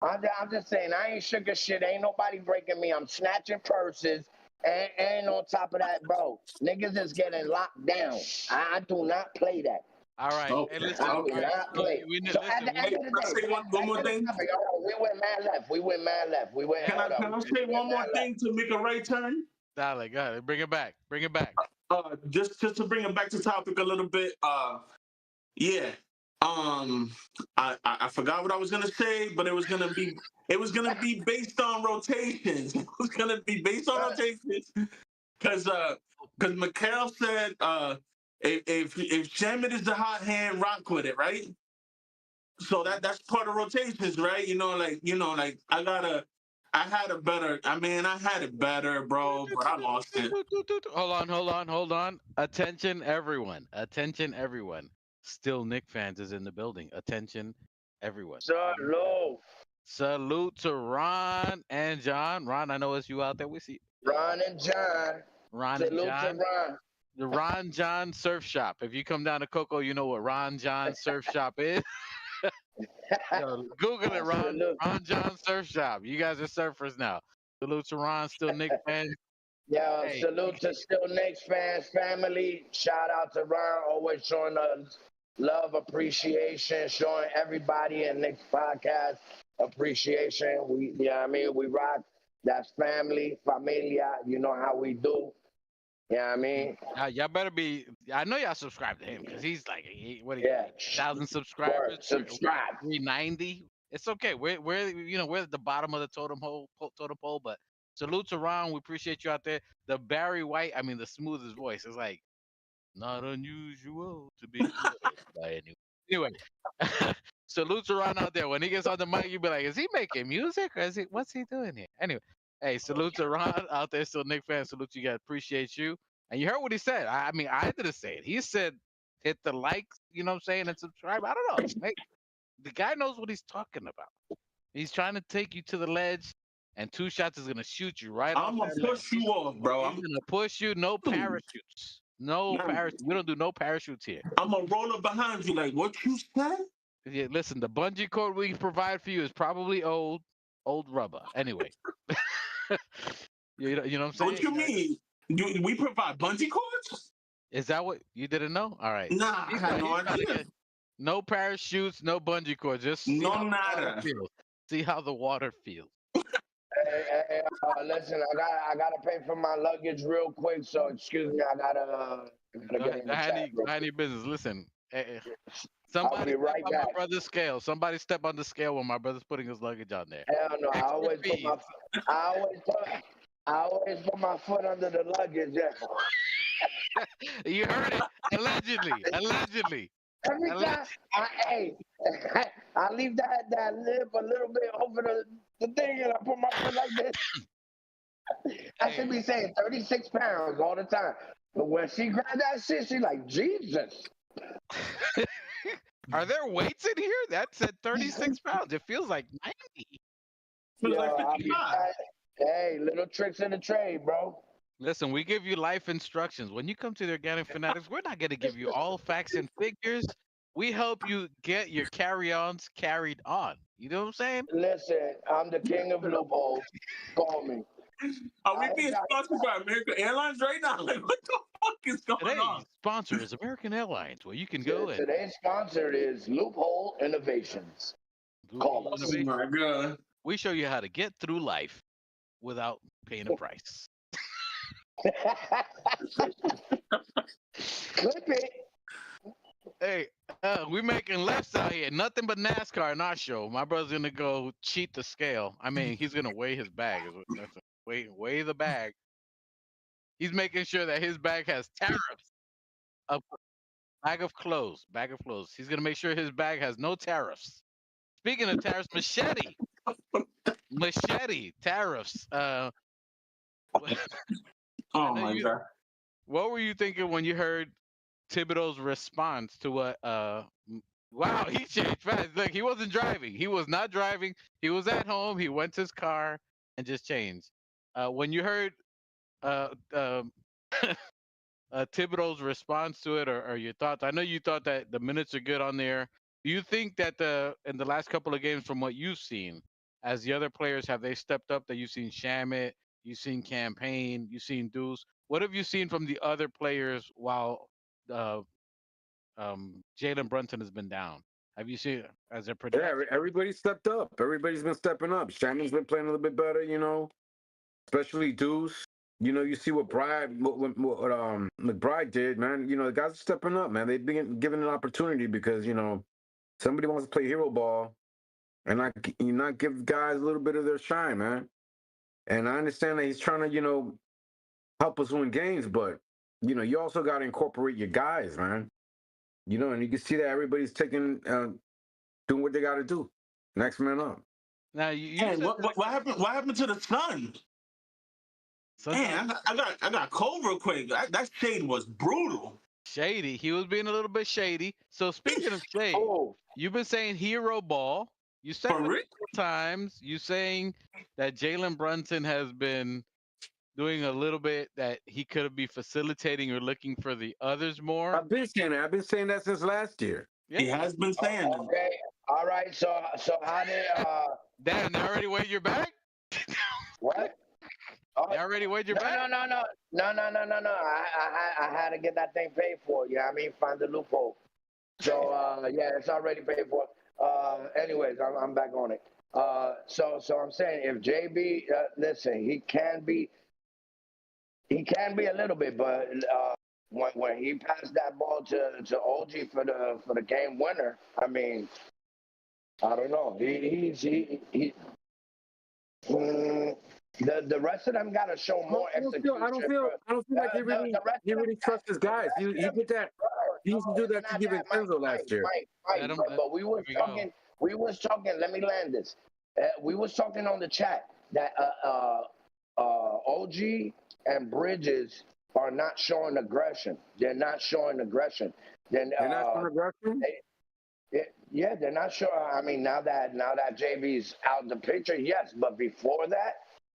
I'm just saying, I ain't sugar shit. Ain't nobody breaking me. I'm snatching purses. And on top of that, bro, niggas is getting locked down. I do not play that. All right. Okay. Hey, listen, I do not play. So at the end of the day, one more thing. We went mad left. Can I say one more thing to make a right turn? Dale, go ahead. Bring it back. Just to bring it back to topic a little bit. Yeah. I forgot what I was gonna say, but it was gonna be based on rotations. It was gonna be based on rotations, because Mikal said if Shaman is the hot hand, rock with it, right? So that's part of rotations, right? I had it better, bro, but I lost it. Hold on. Attention, everyone. Still Knick fans is in the building. Attention, everyone. Salute to Ron and John. Ron, I know it's you out there. We see Ron and John. Salute to Ron. The Ron John Surf Shop. If you come down to Coco, you know what Ron John Surf Shop is. Yo, Google it, Ron John Surf Shop. You guys are surfers now. Salute to Ron, still Knicks fans. Yeah, salute to still Knicks fans, family. Shout out to Ron, always showing us love, appreciation, showing everybody in Knicks podcast appreciation. We rock. That's family, familia. You know how we do. Y'all better be. I know y'all subscribe to him because he's like, 1,000 subscribers. Subscribe. 390. It's okay. We're at the bottom of the totem pole, but salute to Ron. We appreciate you out there. The Barry White, the smoothest voice. It's like not unusual to be by anyone. Anyway, salute to Ron out there. When he gets on the mic, you be like, is he making music or what's he doing here? Anyway. Hey, salute to Ron out there, still Knicks fans. Salute to you guys. Appreciate you. And you heard what he said. I didn't say it. He said, hit the likes, you know what I'm saying, and subscribe. I don't know. The guy knows what he's talking about. He's trying to take you to the ledge, and 2 shots is going to shoot you right off. I'm going to push you off, bro. He's going to push you. No parachutes. No parachutes. We don't do no parachutes here. I'm going to roll up behind you like, what you said? Yeah, listen, the bungee cord we provide for you is probably old rubber. Anyway. You know what I'm saying? What you mean? We provide bungee cords? Is that what you didn't know? All right. Nah, I had no idea. No parachutes, no bungee cords. Just no nada. See how the water feels. Hey, listen, I gotta pay for my luggage real quick. So excuse me, I gotta get in the chat. I need business. Listen. Somebody I'll be right step on back. my brother's scale. Somebody step on the scale when my brother's putting his luggage on there. Hell no, I always put my foot under the luggage. Yeah. You heard it. Allegedly. Every time I leave that lip a little bit over the thing and I put my foot like this. I should be saying 36 pounds all the time. But when she grabbed that shit, she like, Jesus. Are there weights in here? That said 36 pounds. It feels like 90. Feels Yo, like I be 55. hey, little tricks in the trade, bro. Listen, we give you life instructions. When you come to the Organic Fanatics, we're not going to give you all facts and figures. We help you get your carry-ons carried on. You know what I'm saying? Listen, I'm the king of loopholes. Call me. Are we I ain't being got sponsored by American Airlines right now? Like, what the fuck is going on? Today's sponsor is American Airlines, where you can go and today's sponsor is Loophole Innovations. Call Google us. Oh Innovation. my god. We show you how to get through life without paying a price. Clip it. Hey, we making lefts out here. Nothing but NASCAR in our show. My brother's gonna go cheat the scale. I mean, he's gonna weigh his bag. That's weigh the bag. He's making sure that his bag has tariffs. A bag of clothes. Bag of clothes. He's gonna make sure his bag has no tariffs. Speaking of tariffs, machete tariffs. Oh my god. What were you thinking when you heard Thibodeau's response to what? Wow, he changed fast. Look, he wasn't driving. He was not driving. He was at home. He went to his car and just changed. When you heard uh, um, Thibodeau's response to it, or your thoughts? I know you thought that the minutes are good on there. Do you think that in the last couple of games, from what you've seen, as the other players, have they stepped up? That you've seen Shamit, you've seen Campaign, you've seen Deuce. What have you seen from the other players while uh, Jalen Brunson has been down? Have you seen as a production? Yeah, everybody stepped up. Everybody's been stepping up. Shannon's been playing a little bit better, especially Deuce. You see what McBride did, man. The guys are stepping up, man. They've been given an opportunity because somebody wants to play hero ball, and not give guys a little bit of their shine, man. And I understand that he's trying to help us win games, but you also got to incorporate your guys, man. And you can see that everybody's doing what they got to do. Next man up. Now you Hey, said what happened? What happened to the sun? Man, I got cold real quick. That shade was brutal. Shady. He was being a little bit shady. So speaking of shade, you've been saying hero ball. You said it a couple times. You saying that Jalen Brunson has been doing a little bit that he could be facilitating or looking for the others more. I've been saying that. I've been saying that since last year. Yeah. He has been saying that. Okay. All right. So how did Dan, they already weighed your bag? What? They already weighed your bag? No. I had to get that thing paid for. You know what I mean? Find the loophole. So yeah, it's already paid for. Anyways, I'm back on it. So I'm saying if JB, listen, he can be a little bit, but when he passed that ball to OG for the game winner, I mean, I don't know. The rest of them got to show more execution. I don't feel like he really trusts his guys. He did that. He used to do that to Vincenzo last year. But we was talking. Let me land this. We was talking on the chat that OG and Bridges are not showing aggression. They're not showing aggression. They're not showing aggression? Yeah, they're not sure. I mean, now that JB's out the picture, yes. But before that,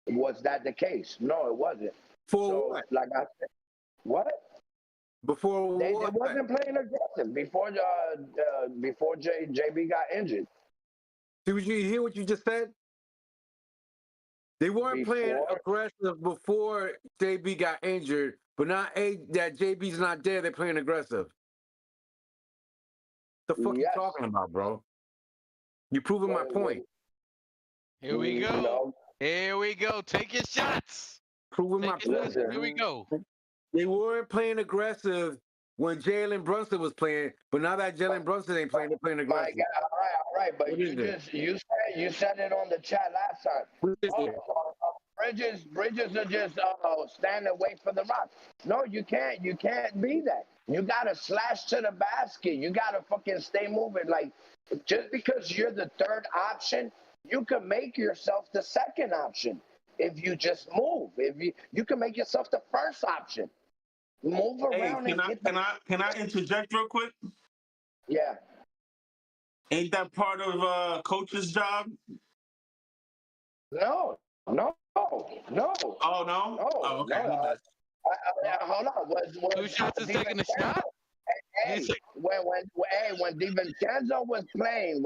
was that the case? No, it wasn't. For what? Like I said, what? Before they what? wasn't playing aggressive before JB got injured. Did you hear what you just said? They weren't playing aggressive before JB got injured, but now that JB's not there, they're playing aggressive. What the fuck you talking about, bro? You proving my point. Here we go. No. Here we go. Take your shots. Proving my point. Here we go. They weren't playing aggressive when Jalen Brunson was playing, but now that Jalen Brunson ain't playing, they're playing aggressive. All right. But you said it on the chat last time. Bridges are just standing away for the rock. No, you can't. You can't be that. You gotta slash to the basket. You gotta fucking stay moving. Like just because you're the third option, you can make yourself the second option if you just move. If you can make yourself the first option. Move Hey, around and get the. can I interject real quick? Yeah. Ain't that part of coach's job? No. No. No. No. Oh no. Oh, No. okay. My bad. Hold on. Two shots is taking a shot. Hey, when DiVincenzo was playing,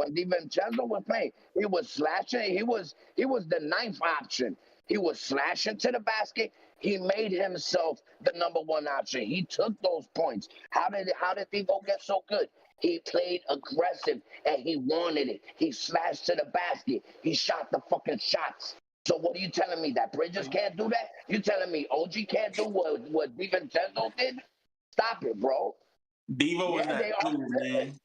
he was slashing. He was the ninth option. He was slashing to the basket. He made himself the number one option. He took those points. How did Devo get so good? He played aggressive and he wanted it. He slashed to the basket. He shot the fucking shots. So what are you telling me, that Bridges can't do that? You telling me OG can't do what DiVincenzo did? Stop it, bro. Devo was Yeah, that they are. dude, man.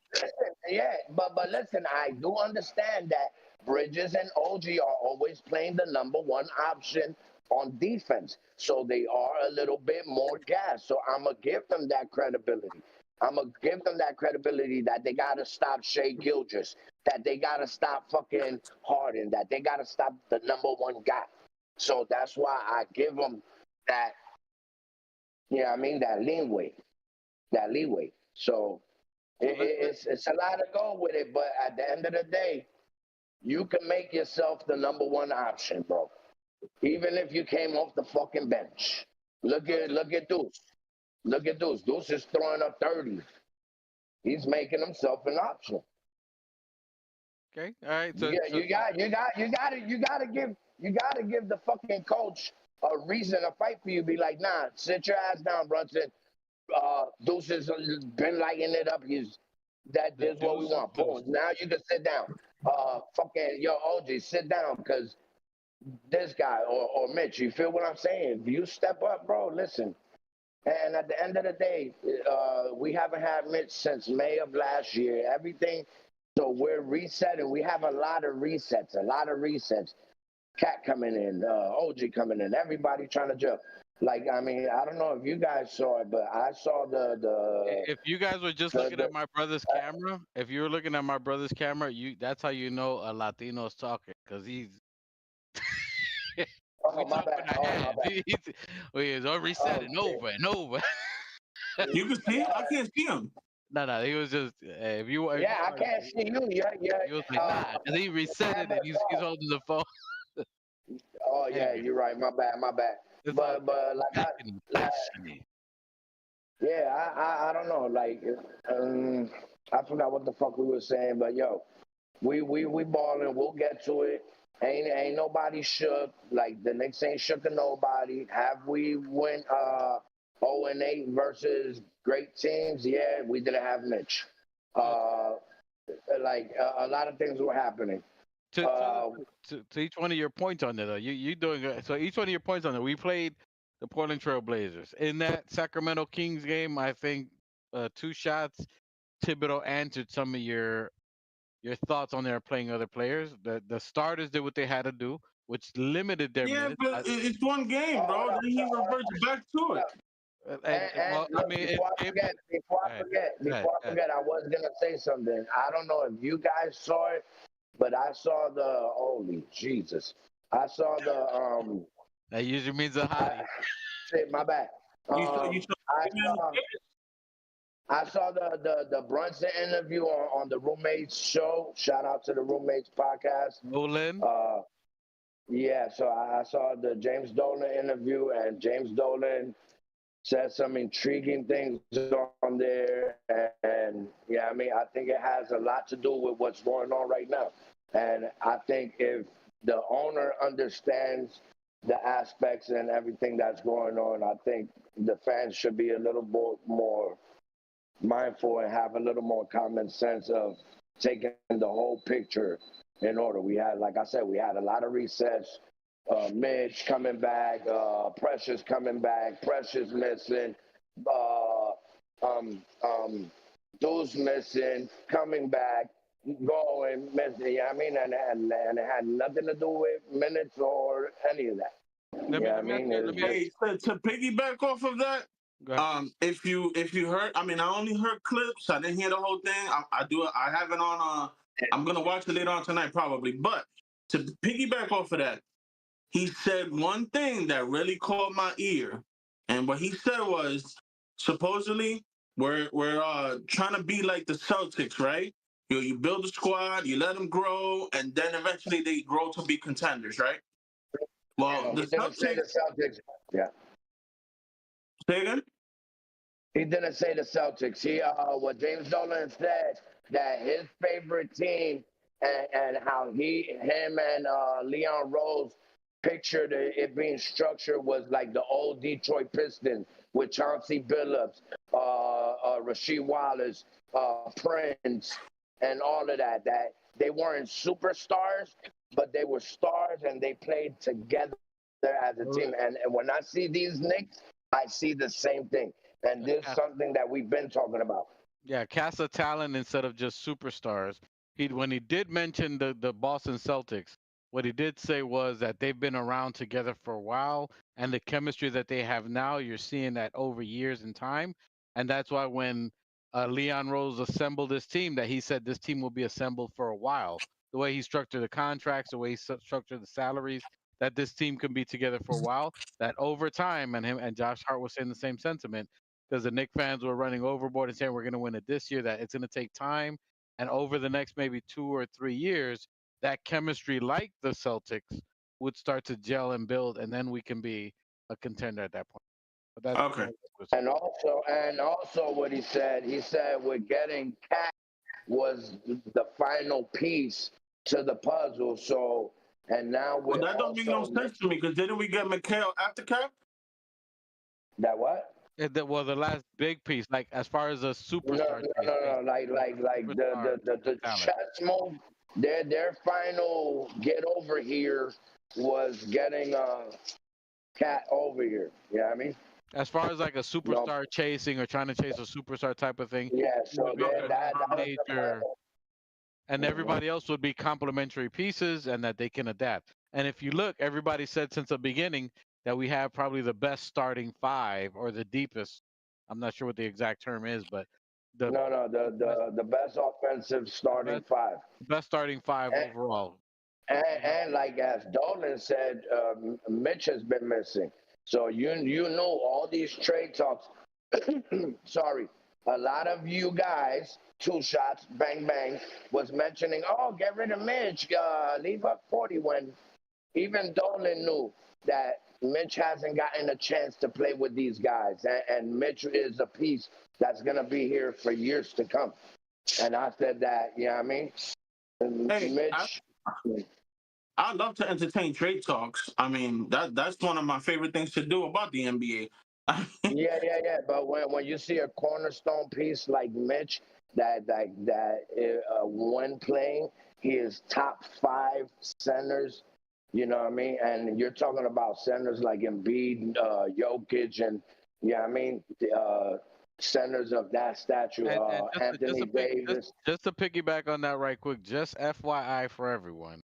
Yeah, but listen, I do understand that Bridges and OG are always playing the number one option on defense, so they are a little bit more gas. So I'm gonna give them that credibility. I'm gonna give them that credibility that they gotta stop Shea Gilgeous, that they gotta stop fucking Harden, that they gotta stop the number one guy. So that's why I give them that. Yeah, I mean that leeway. So it's a lot to go with it, but at the end of the day, you can make yourself the number one option, bro. Even if you came off the fucking bench. Look at Deuce. Look at Deuce. Deuce is throwing up 30. He's making himself an option. Okay. All right. So, You gotta give the fucking coach a reason to fight for you. Be like, nah, sit your ass down, Brunson. Deuce has been lighting it up. That is what we want. Boom. Now you can sit down. Fucking yo, OG, sit down, because this guy or Mitch, you feel what I'm saying? If you step up, bro, listen. And at the end of the day, we haven't had Mitch since May of last year. Everything, so we're resetting. We have a lot of resets. Cat coming in, OG coming in, everybody trying to jump. Like, I mean, I don't know if you guys saw it, but I saw the. if you guys were just looking at my brother's camera, if you were looking at my brother's camera, that's how you know a Latino's talking, because he's. Oh, my bad. He's resetting over and over. You can see? I can't see him. No, he was just if you. I can't see you. He was like, nah, because he reset it and he's holding the phone. Oh yeah, you're right. My bad. But like I don't know. Like I forgot what the fuck we were saying, but yo, we balling. We'll get to it. Ain't nobody shook. Like the Knicks ain't shook of nobody. Have we went 0-8 versus great teams? Yeah, we didn't have Mitch. Like a lot of things were happening. To each one of your points on it, though, you doing good. So each one of your points on it, we played the Portland Trail Blazers in that Sacramento Kings game. I think 2 shots. Thibodeau answered some of your thoughts on their playing other players. The starters did what they had to do, which limited their minutes. Yeah, but it's one game, bro. Then he reverts back to it. Before I forget, I was gonna say something. I don't know if you guys saw it, but I saw the holy Jesus. I saw the That usually means a hottie. Shit, my bad. I saw the Brunson interview on the Roommates show. Shout out to the Roommates podcast. Dolan. Yeah, so I saw the James Dolan interview, and James Dolan said some intriguing things on there. And yeah, I mean, I think it has a lot to do with what's going on right now. And I think if the owner understands the aspects and everything that's going on, I think the fans should be a little more mindful and have a little more common sense of taking the whole picture in order. We had, like I said, we had a lot of resets. Mitch coming back, Precious coming back, Precious missing, Deuce missing, coming back, going missing. I mean, and it had nothing to do with minutes or any of that. To piggyback off of that, if you heard, I mean, I only heard clips. I didn't hear the whole thing. I have it on. I'm gonna watch it later on tonight probably. But to piggyback off of that, he said one thing that really caught my ear, and what he said was, supposedly we're trying to be like the Celtics, right? You build a squad, you let them grow, and then eventually they grow to be contenders, right? Well, No, the he didn't say the Celtics. Celtics. Yeah. Say again. He didn't say the Celtics. He what James Dolan said that his favorite team and how him and Leon Rose pictured it being structured was like the old Detroit Pistons with Chauncey Billups, Rasheed Wallace, Prince, and all of that. That they weren't superstars, but they were stars and they played together as a team. And when I see these Knicks, I see the same thing. And this is something that we've been talking about. Yeah, cast of talent instead of just superstars. When he did mention the Boston Celtics, what he did say was that they've been around together for a while, and the chemistry that they have now, you're seeing that over years and time, and that's why when Leon Rose assembled this team, that he said this team will be assembled for a while. The way he structured the contracts, the way he structured the salaries, that this team can be together for a while. That over time, and him and Josh Hart was saying the same sentiment because the Knicks fans were running overboard and saying we're going to win it this year, that it's going to take time. And over the next maybe 2 or 3 years, that chemistry, like the Celtics, would start to gel and build, and then we can be a contender at that point. But that's Okay. And also what he said we're getting Cat was the final piece to the puzzle. So, and now we're Well, that don't make no also sense to me because didn't we get Mikal after Cap? that what? Well, the last big piece, like as far as a superstar. No. Like the chess move. Their final get over here was getting Cat over here. You know what I mean? As far as like a superstar chasing or trying to chase a superstar type of thing, Yeah. So that was the major, final. and everybody else would be complementary pieces, and that they can adapt. And if you look, everybody said since the beginning that we have probably the best starting five or the deepest. I'm not sure what the exact term is, but the the best offensive starting five. best starting five overall. And like as Dolan said, Mitch has been missing. So you know all these trade talks. Sorry, a lot of you guys, two shots, bang bang, was mentioning, oh, get rid of Mitch, leave up 40. When even Dolan knew that Mitch hasn't gotten a chance to play with these guys, and Mitch is a piece that's gonna be here for years to come. And I said that, you know what I mean? Hey, Mitch. I love to entertain trade talks. I mean, that's one of my favorite things to do about the NBA. Yeah. But when you see a cornerstone piece like Mitch, that when playing, he is top 5 centers. You know what I mean? And you're talking about centers like Embiid, Jokic, and I mean, centers of that stature. Anthony Davis. Just to piggyback on that right quick, just FYI for everyone.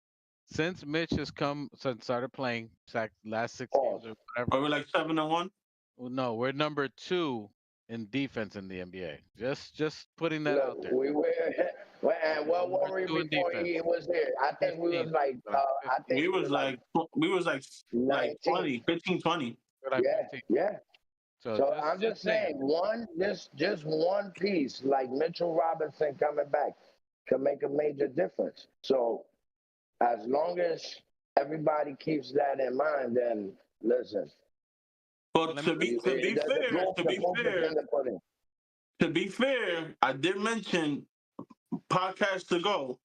Since Mitch has started playing last 6 games or whatever. Are we like 7-1? Well, no, we're number 2 in defense in the NBA. Just putting that out there. We were, and what were we before he was here? I think we was like, we was like 20, 15, 20. Yeah. So I'm just saying, just one piece like Mitchell Robinson coming back can make a major difference. So as long as everybody keeps that in mind, then listen. But to be fair, I did mention podcasts ago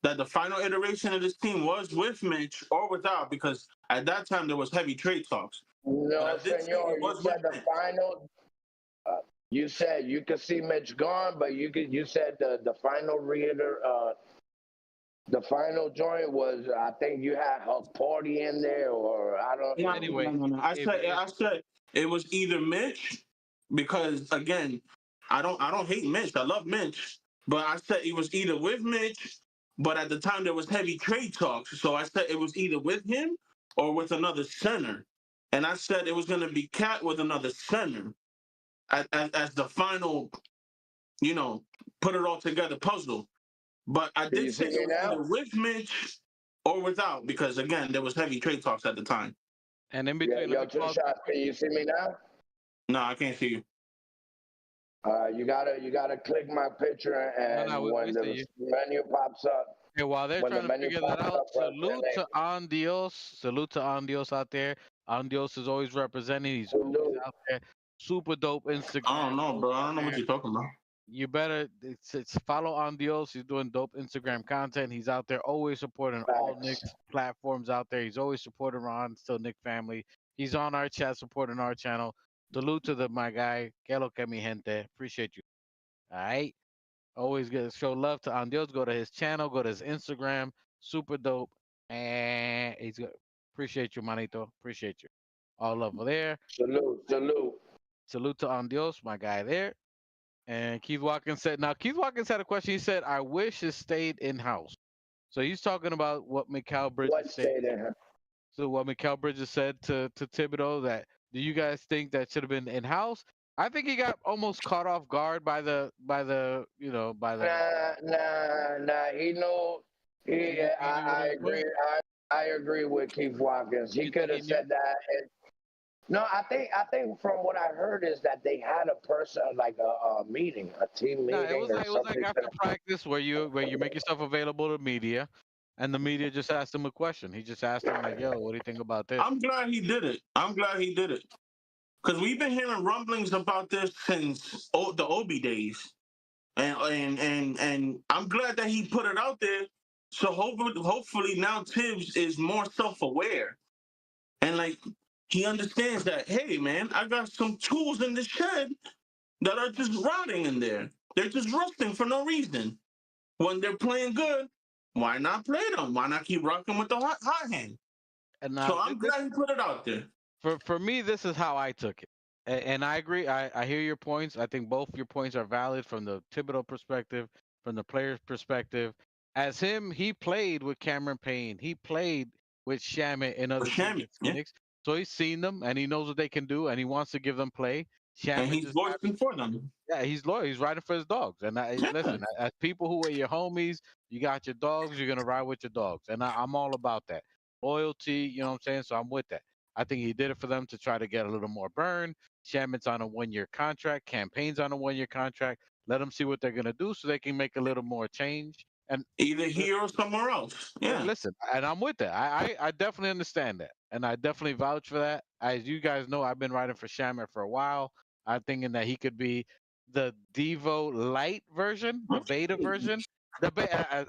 that the final iteration of this team was with Mitch or without, because at that time there was heavy trade talks. No, senor, you said the final. You said you could see Mitch gone, but you said the final the final joint was, I think you had a party in there, or I don't know. Anyway, no. I said it was either Mitch, because again, I don't hate Mitch. I love Mitch, but I said it was either with Mitch, but at the time there was heavy trade talks, so I said it was either with him or with another center, and I said it was going to be Cat with another center as the final, put it all together puzzle. But I did say it was either with Mitch or without, because again, there was heavy trade talks at the time. And in between, Two shots. Can you see me now? No, I can't see you. You gotta click my picture, and we when see the you. menu pops up, Okay, while they're when the trying to menu figure that pops out, up, press their salute name. to Andios. Salute to Andios out there. Andios is always representing. He's always Salute. out there. Super dope I Instagram don't know, post bro. I out don't know what there. you're talking about. You better it's follow Andios. He's doing dope Instagram content. He's out there always supporting all Facts. Knicks platforms out there. He's always supporting Ron, still Nick family. He's on our chat supporting our channel. Salute to my guy. Que lo que mi gente. Appreciate you. All right. Always get show love to Andios. Go to his channel. Go to his Instagram. Super dope. And he's good. Appreciate you, manito. Appreciate you. All over there. Salute. Salute. Salute to Andios, my guy there. And Keith Watkins said, now Keith Watkins had a question. He said, I wish it stayed in house. So he's talking about what Mikal Bridges What said. stayed in her? So what Mikal Bridges said to Thibodeau, that do you guys think that should have been in house? I think he got almost caught off guard by the Nah. He know. I agree. I agree with Keith Watkins. He could have said that. No, I think from what I heard is that they had a person like a meeting, a team No, meeting, or it was like something. after practice where you make yourself available to media, and the media just asked him a question. He just asked him like, "Yo, what do you think about this?" I'm glad he did it. Because we've been hearing rumblings about this since the Obi days. And I'm glad that he put it out there. So hopefully now Tibbs is more self-aware. And like he understands that, hey man, I got some tools in the shed that are just rotting in there. They're just rusting for no reason. When they're playing good, why not play them? Why not keep rocking with the hot hand? And So I'm glad he put it out there. For me, this is how I took it, and I agree. I hear your points. I think both your points are valid from the Thibodeau perspective, from the player's perspective. As him, he played with Cameron Payne. He played with Shamit and other teams in Yeah. Phoenix. So he's seen them and he knows what they can do and he wants to give them play. And Shamit he's just voicing for them. yeah, he's loyal. He's riding for his dogs. And listen, as people who are your homies, you got your dogs, you're gonna ride with your dogs. And I'm all about that. Loyalty, you know what I'm saying? So I'm with that. I think he did it for them to try to get a little more burn. Shamit's on a 1-year contract. Campaign's on a 1-year contract. Let them see what they're gonna do so they can make a little more change. And either here or somewhere else. Yeah. Listen, and I'm with that. I definitely understand that, and I definitely vouch for that. As you guys know, I've been writing for Shamit for a while. I'm thinking that he could be the Devo light version, the beta version.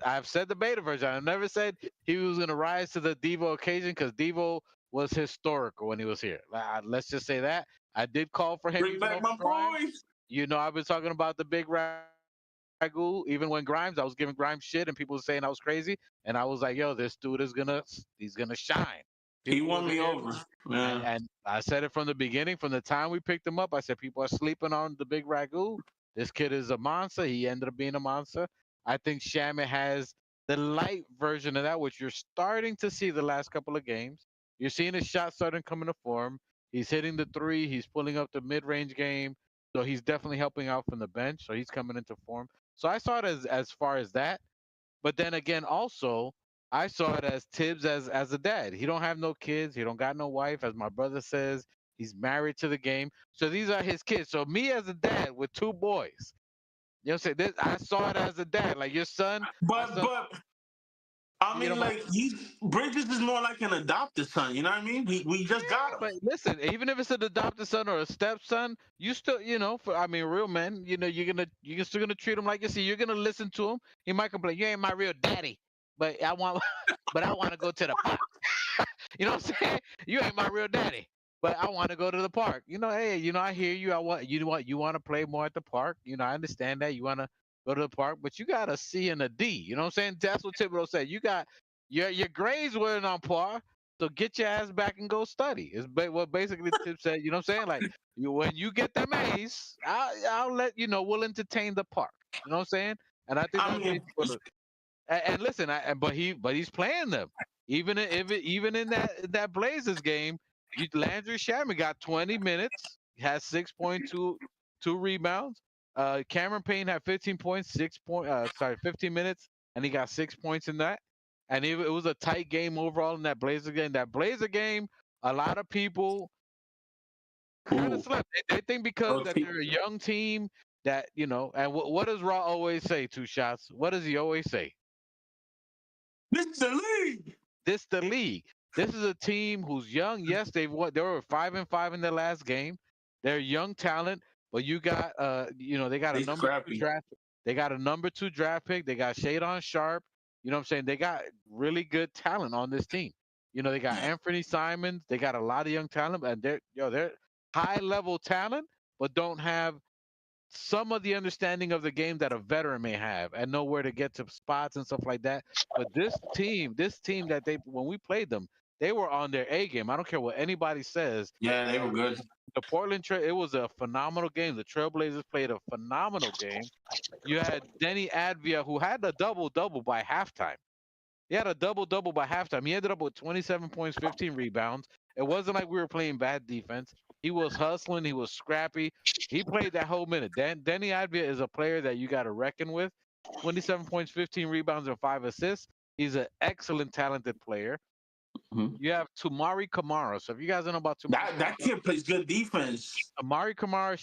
I've said the beta version. I never said he was going to rise to the Devo occasion because Devo was historical when he was here. Let's just say that. I did call for him. Bring back my boys. You know, I've been talking about the big Ragu. Even when Grimes, I was giving Grimes shit and people were saying I was crazy. And I was like, yo, this dude is he's gonna shine. He won me over. Yeah. And I said it from the beginning, from the time we picked him up. I said people are sleeping on the big Ragu. This kid is a monster. He ended up being a monster. I think Shamit has the light version of that, which you're starting to see the last couple of games. You're seeing his shot starting coming to form. He's hitting the three. He's pulling up the mid-range game. So he's definitely helping out from the bench. So he's coming into form. So I saw it as far as that. But then again, also, I saw it as Tibbs as a dad. He don't have no kids. He don't got no wife. As my brother says, he's married to the game. So these are his kids. So me as a dad with 2 boys, you know what I'm saying? I saw it as a dad. Like your son. But I mean, like Bridges is more like an adopted son. You know what I mean? We just got him. But listen, even if it's an adopted son or a stepson, you still, real men, you're still gonna treat him like you see. You're gonna listen to him. He might complain, you ain't my real daddy, but I want to go to the park. You know what I'm saying? You ain't my real daddy, but I want to go to the park. Hey, I hear you. You want to play more at the park. I understand that you want to go to the park, but you got a C and a D. You know what I'm saying? That's what Thibodeau said. You got your grades weren't on par, so get your ass back and go study. Is what basically Tip said. You know what I'm saying? Like when you get them A's, I'll let you know. We'll entertain the park. You know what I'm saying? And I think that's and listen, but he's playing them. Even in that Blazers game, Landry Shamet got 20 minutes, has 6.2 rebounds. Cameron Payne had 15 points, 15 minutes, and he got 6 points in that. And it was a tight game overall in that Blazer game. That Blazer game, a lot of people kind of slept. They think because that they're a young team that And what does Raw always say? Two shots. What does he always say? This is the league. This the league. This is a team who's young. Yes, they've won. They were 5-5 in their last game. They're young talent, but you got they got a They number two scrappy. draft. They got a number 2 draft pick. They got Shadon Sharp. You know what I'm saying? They got really good talent on this team. They got Anthony Simons. They got a lot of young talent, and they're high level talent, but don't have some of the understanding of the game that a veteran may have and know where to get to spots and stuff like that. But this team that when we played them, they were on their A game. I don't care what anybody says. Yeah, they were good. The it was a phenomenal game. The Trailblazers played a phenomenal game. You had Denny Advia, who had a double-double by halftime. He had a double-double by halftime. He ended up with 27 points, 15 rebounds. It wasn't like we were playing bad defense. He was hustling. He was scrappy. He played that whole minute. Denny Advia is a player that you got to reckon with. 27 points, 15 rebounds, and 5 assists. He's an excellent, talented player. Mhm. You have Tumari Kamara. So if you guys don't know about Tumari, That kid plays good defense. Amari Kamara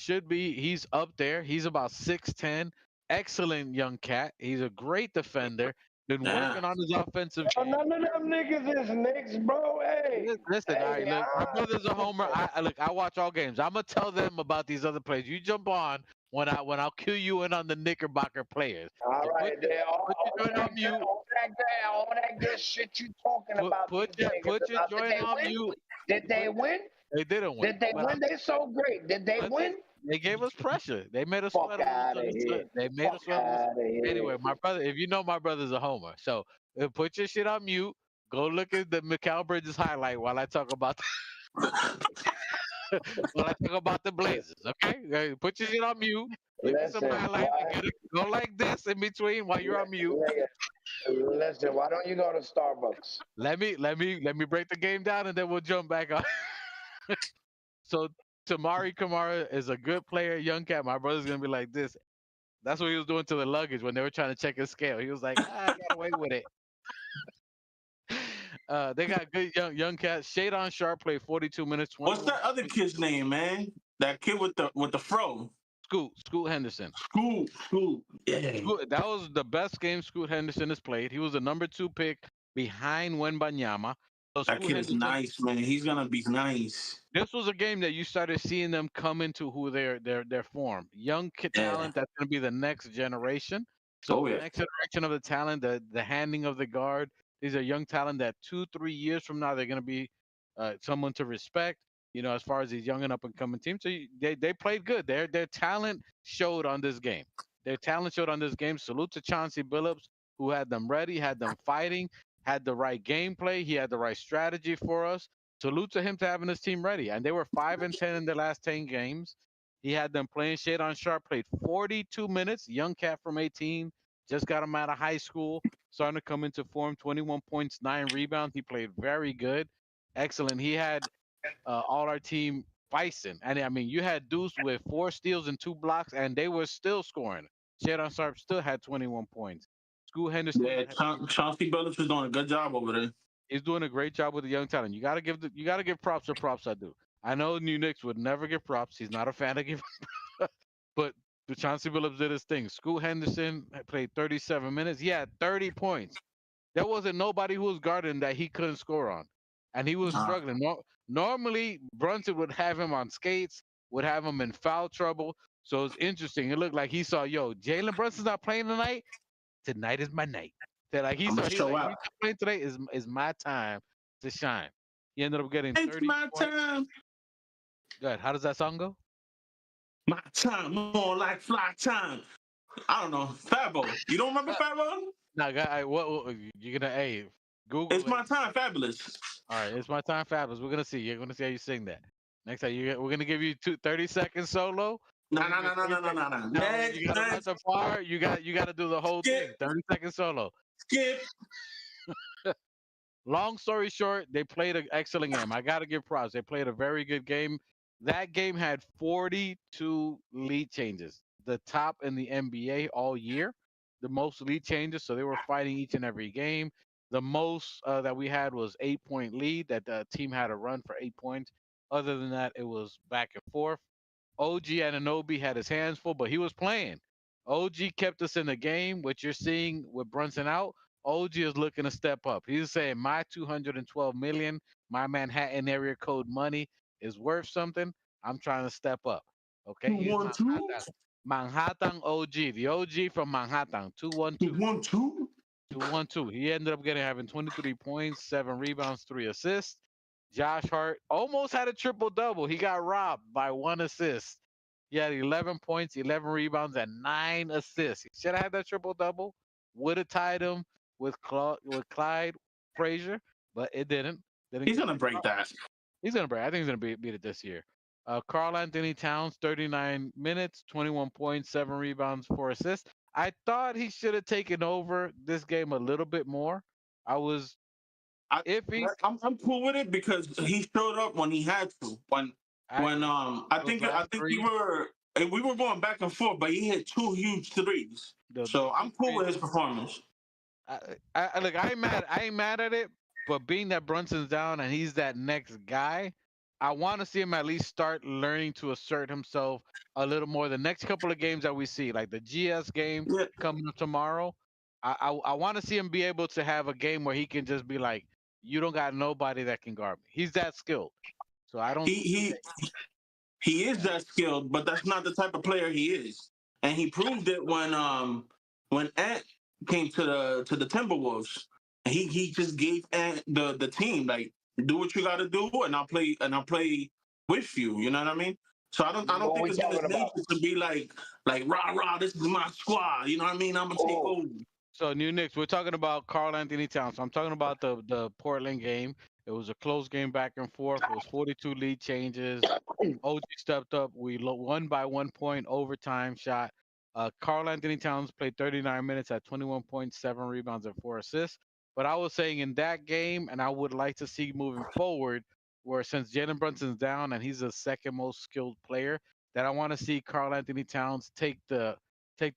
he's up there. He's about 6'10". Excellent young cat. He's a great defender. Been working on his offensive game. None of them niggas is Knicks, bro. Hey. Listen, Hey, look, my brother's a homer. I watch all games. I'm gonna tell them about these other players. You jump on when I'll cue you in on the Knickerbocker players. All So right, there. put your joint on mute. All that good shit you talking about. Put your joint on mute. Did they win? They didn't win. Did they win? They so great. Did they win? They gave us pressure. They made us Fuck sweat. outta here. They made us sweat. Outta here. Anyway, my brother, if you know my brother's a homer, so put your shit on mute. Go look at the Mikal Bridges highlight while I talk about the Blazers. Okay, put your shit on mute. Give me some highlights. Go like this in between while you're on mute. Listen, why don't you go to Starbucks? Let me break the game down and then we'll jump back on. So Tamari Kamara is a good player, young cat. My brother's gonna be like this. That's what he was doing to the luggage when they were trying to check his scale. He was like, I got away with it. They got good young cats. Shadon Sharp played 42 minutes. What's that other kid's name, man? That kid with the fro. Scoot Henderson. Scoot. Yeah. That was the best game Scoot Henderson has played. He was the number 2 pick behind Wembanyama. So That kid is nice, man. He's gonna be nice. This was a game that you started seeing them come into who their form. Young kid talent that's gonna be the next generation. So the next generation of the talent, the handing of the guard. These are young talent that 2-3 years from now they're gonna be someone to respect. As far as these young and up and coming teams. So they played good. Their talent showed on this game. Salute to Chauncey Billups, who had them ready, had them fighting, had the right gameplay. He had the right strategy for us. Salute to him to having his team ready. And they were 5-10 in their last 10 games. He had them playing. Shadon Sharp played 42 minutes. Young cat from 18. Just got him out of high school. Starting to come into form. 21 points, 9 rebounds. He played very good. Excellent. He had all our team feisting. And I mean, you had Deuce with 4 steals and 2 blocks, and they were still scoring. Shadon Sharp still had 21 points. Scoot Henderson. Yeah, Chauncey Billups is doing a good job over there. He's doing a great job with the young talent. You gotta give props where props are due. I know New Knicks would never give props. He's not a fan of giving but Chauncey Billups did his thing. Scoot Henderson played 37 minutes. He had 30 points. There wasn't nobody who was guarding that he couldn't score on. And he was struggling. Normally, Brunson would have him on skates, would have him in foul trouble. So it's interesting. It looked like he saw, Jalen Brunson's not playing tonight. Tonight is my night. That like he's playing today is my time to shine. He ended up getting 30 It's my points. time. Good. How does that song go? My time, more like fly time. I don't know. Fabo. You don't remember Fabo? No, guy. What you're gonna Google? It's my time, fabulous. All right, it's my time, fabulous. We're gonna see. You're gonna see how you sing that. Next time, we're gonna give you 30-second solo. No. You got the part. You got to do the whole thing. 30-second solo. Skip. Long story short, they played an excellent game. I got to give props. They played a very good game. That game had 42 lead changes, the top in the NBA all year, the most lead changes. So they were fighting each and every game. The most that we had was 8-point lead that the team had a run for 8 points. Other than that, it was back and forth. OG Ananobi had his hands full, but he was playing. OG kept us in the game. What you're seeing with Brunson out, OG is looking to step up. He's saying my 212 million, my Manhattan area code money is worth something. I'm trying to step up. Okay, he's 212. Manhattan OG, the OG from Manhattan, 212. 212. 212. He ended up having 23 points, 7 rebounds, 3 assists. Josh Hart almost had a triple double. He got robbed by 1 assist. He had 11 points, 11 rebounds, and 9 assists. He should have had that triple double. Would have tied him with Clyde Frazier, but it didn't. Didn't He's get gonna break that. He's gonna break. I think he's gonna beat it this year. Carl Anthony Towns, 39 minutes, 21 points, 7 rebounds, 4 assists. I thought he should have taken over this game a little bit more. I was iffy. I'm cool with it because he showed up when he had to. I those think last we three, were going back and forth, but he hit 2 huge threes. the So I'm cool threes. with his performance. Look, I ain't mad at it, but being that Brunson's down and he's that next guy, I want to see him at least start learning to assert himself a little more. The next couple of games that we see, like the GS game Yeah. coming up tomorrow, I want to see him be able to have a game where he can just be like, you don't got nobody that can guard me. He's that skilled. So I don't. He is that skilled, but that's not the type of player he is. And he proved it when Ant came to the Timberwolves. He just gave Ant the team like, do what you got to do, and I'll play with you. You know what I mean? So I don't What think we it's in his talking nature about? to be like rah rah. This is my squad. You know what I mean? I'm gonna take over. So New Knicks, we're talking about Carl Anthony Towns. So I'm talking about the Portland game. It was a close game back and forth. It was 42 lead changes. OG stepped up. We won by 1 point, overtime shot. Carl Anthony Towns played 39 minutes at 21 points, 7 rebounds, and 4 assists. But I was saying in that game, and I would like to see moving forward, where since Jalen Brunson's down and he's the second most skilled player, that I want to see Carl Anthony Towns take the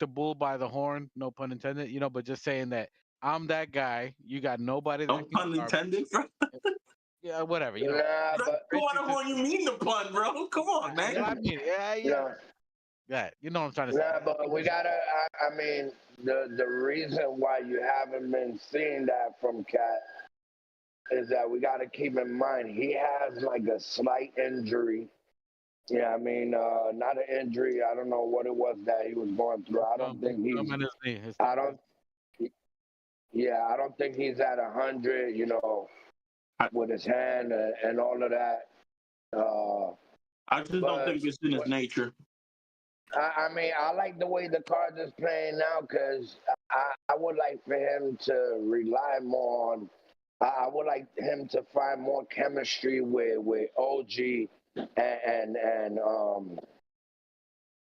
bull by the horn, no pun intended, but just saying that I'm that guy. You got nobody No that can pun guard me. intended, bro. Yeah, whatever. Nah, but When you mean the pun, bro. Come on, man. I mean, yeah. Yeah, you know what I'm trying to say. nah, but we gotta. I mean, the reason why you haven't been seeing that from Cat is that we gotta keep in mind he has like a slight injury. Yeah, I mean, not an injury. I don't know what it was that he was going through. I don't think he's. I don't. Yeah, I don't think he's at 100. With his hand and all of that. I just don't think it's in his nature. I mean, I like the way the Cards is playing now because I would like for him to rely more on. I would like him to find more chemistry with OG and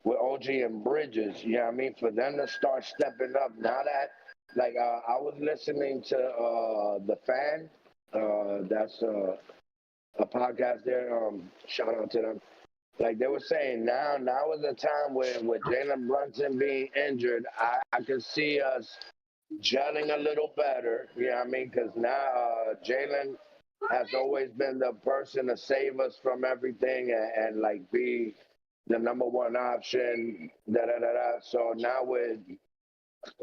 with OG and Bridges. You know what I mean? For them to start stepping up now that I was listening to the Fan. That's a podcast there. Shout out to them. Like they were saying, now is the time with Jalen Brunson being injured, I can see us gelling a little better. You know what I mean? Because now Jalen has always been the person to save us from everything and like be the number one option. So now with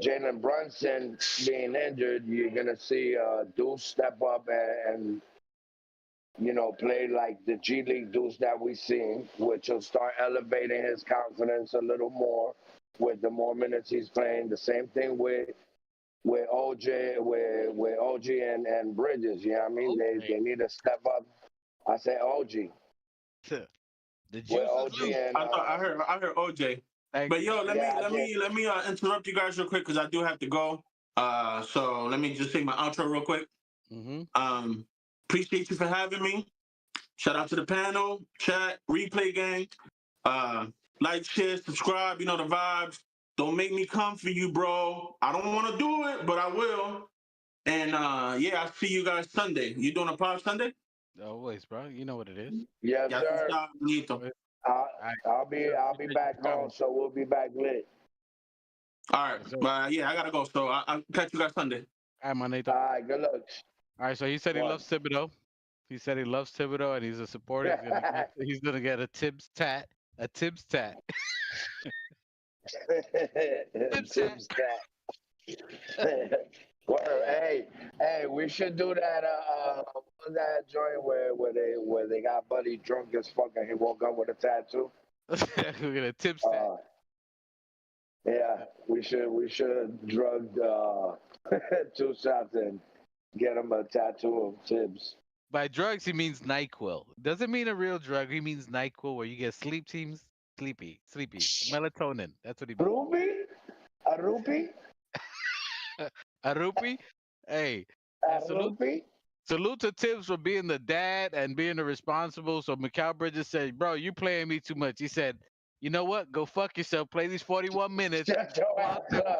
Jalen Brunson being injured, you're gonna see Deuce step up and play like the G League Deuce that we've seen, which will start elevating his confidence a little more with the more minutes he's playing. The same thing with OJ, with OG and Bridges. You know what I mean? They need to step up. I say OG. The juice is loose. I heard OJ. But yo, let me interrupt you guys real quick because I do have to go. So let me just say my outro real quick. Appreciate you for having me. Shout out to the panel, chat, replay gang. Like, share, subscribe. You know the vibes. Don't make me come for you, bro. I don't want to do it, but I will. And yeah, I'll see you guys Sunday. You doing a pod Sunday? Always, bro. You know what it is. Yes, sir. I'll be back home, so we'll be back lit. All right, but yeah, I gotta go. So I'll catch you guys Sunday. All right, my Nathan. All right, good looks. All right, so he said he loves Thibodeau. He said he loves Thibodeau and he's a supporter. He's gonna get a Tibbs tat A Tibbs tat. Tibbs Tibbs cat. Word. Hey, we should do that. What's that joint where they got Buddy drunk as fuck and he woke up with a tattoo? We're gonna Tibbs tat. Yeah, we should drug 2 shots and get him a tattoo of Tibbs. By drugs, he means NyQuil. Doesn't mean a real drug. He means NyQuil, where you get sleepy, melatonin. That's what he means. Ruby? A rupee? A rupee? Hey, A rupee? salute to Tibbs for being the dad and being the responsible. So Mikal Bridges said, "Bro, you playing me too much." He said, "You know what? Go fuck yourself. Play these 41 minutes." Shut your ass up.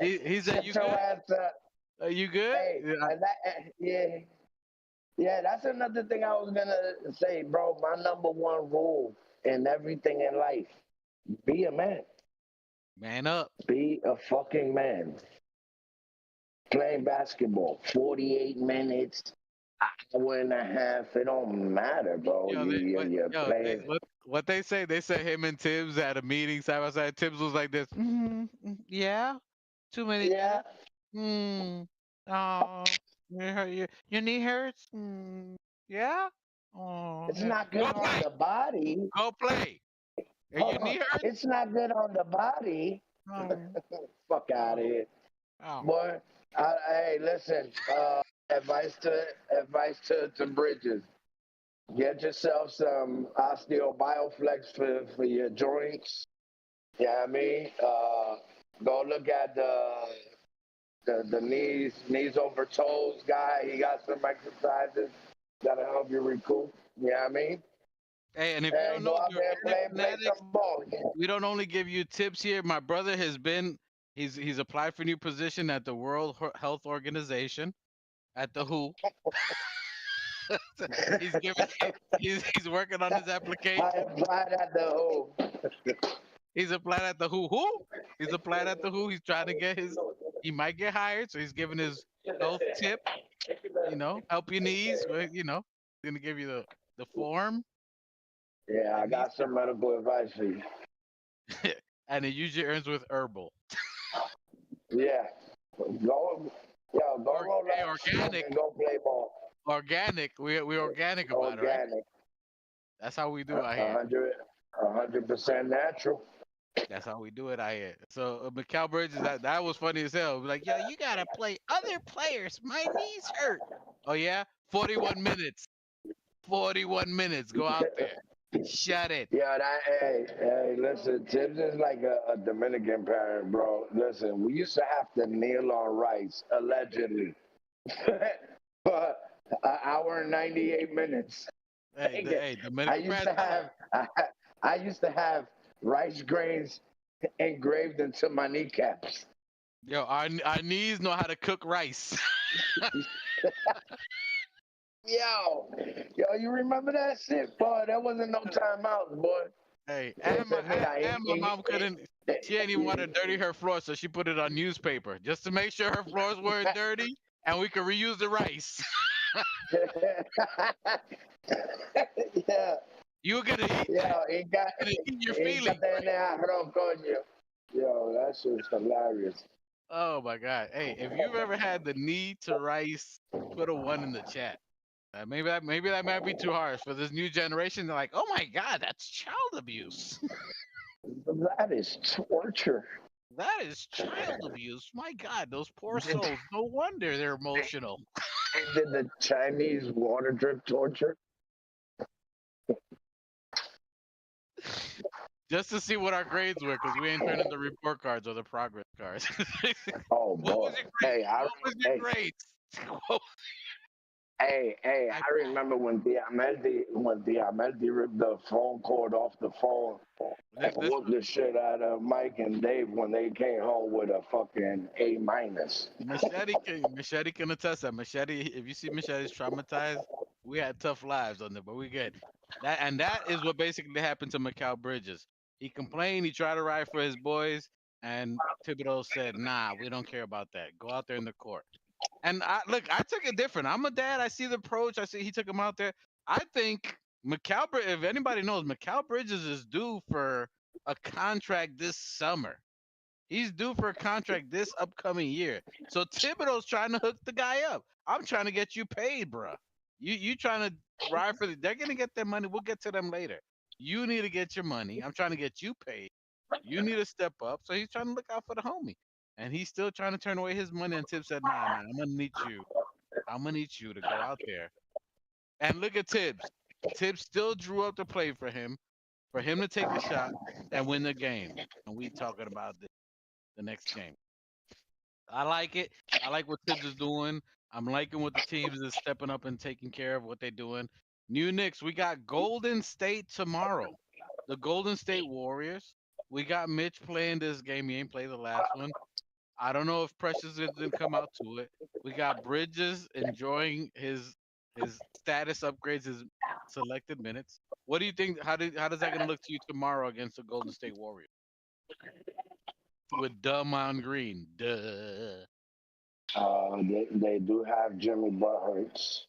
He said, "You Shut your good? ass up. Are you good?" Hey, and yeah, that's another thing I was gonna say, bro. My number one rule in everything in life: be a man. Man up. Be a fucking man. Playing basketball, 48 minutes, hour and a half. It don't matter, bro. You're playing. What they say him and Tibbs at a meeting side by side. Tibbs was like this. Yeah, too many. Yeah. Oh, your knee hurts. Yeah. Oh, It's not good on the body. Go play. Your knee hurts. It's not good on the body. Fuck out of here, boy. Hey, listen. Advice to Bridges. Get yourself some osteo bioflex for your joints. Yeah, I mean, go look at the knees over toes guy. He got some exercises that'll help you recoup. Yeah, I mean. Hey, and if you don't know, play some ball. We don't only give you tips here. My brother has been. He's applied for a new position at the World Health Organization, at the WHO. He's working on his application. I applied at the WHO. He's applied at the WHO. Who? He's applied at the WHO. He's trying to get his. He might get hired, so he's giving his health tip. Help your knees. He's gonna give you the form. Yeah, I got some medical advice for you. And it usually earns with herbal. Yeah. Go roll that organic. And go play ball. Organic. We're organic about it, right? That's how we do it out here. 100% natural. That's how we do it out here. So Mikal Bridges, that was funny as hell. Like, yo, you gotta play other players. My knees hurt. Oh yeah, 41 minutes. 41 minutes. Go out there. Shut it. Yeah, hey, listen, Tibbs is like a Dominican parent, bro. Listen, we used to have to kneel on rice, allegedly, for an hour and 98 minutes. Hey, Dominican I used to have rice grains engraved into my kneecaps. Yo, our knees know how to cook rice. Yo, you remember that shit, boy? There wasn't no timeouts, boy. Hey, and my mom couldn't. She didn't even want to dirty her floor, so she put it on newspaper just to make sure her floors weren't dirty and we could reuse the rice. Yeah. You were gonna eat. Yeah, eat your feelings. Yo, that shit's hilarious. Oh my god! Hey, if you've ever had the need to rice, put a 1 in the chat. Maybe that might be too harsh for this new generation. They're like, oh my god, that's child abuse. That is torture. That is child abuse. My god, those poor souls. No wonder they're emotional. Did the Chinese water drip torture? Just to see what our grades were, because we ain't turning the report cards or the progress cards. Oh boy! What was your grades? Hey, I remember when Diameldi ripped the phone cord off the phone and whooped the shit out of Mike and Dave when they came home with a fucking A-. Machete can attest that. Machete, if you see Machete's traumatized, we had tough lives on there, but we good. That is what basically happened to Mikal Bridges. He complained, he tried to ride for his boys, and Thibodeau said, nah, we don't care about that. Go out there in the court. And I took it different. I'm a dad. I see the approach. I see he took him out there. I think If anybody knows, Mikal Bridges is due for a contract this summer. He's due for a contract this upcoming year. So Thibodeau's trying to hook the guy up. I'm trying to get you paid, bruh. You trying to ride for the? They're gonna get their money. We'll get to them later. You need to get your money. I'm trying to get you paid. You need to step up. So he's trying to look out for the homie, and he's still trying to turn away his money. And Tibbs said, "Nah, I'm gonna need you. I'm gonna need you to go out there." And look at Tibbs. Tibbs still drew up the play for him to take a shot and win the game. And we talking about the next game. I like it. I like what Tibbs is doing. I'm liking what the teams is stepping up and taking care of what they're doing. New Knicks, we got Golden State tomorrow. The Golden State Warriors. We got Mitch playing this game. He ain't played the last one. I don't know if Precious didn't come out to it. We got Bridges enjoying his status upgrades, his selected minutes. What do you think? How does that gonna look to you tomorrow against the Golden State Warriors? With Mountain Green. Duh. They do have Jimmy Butthurts.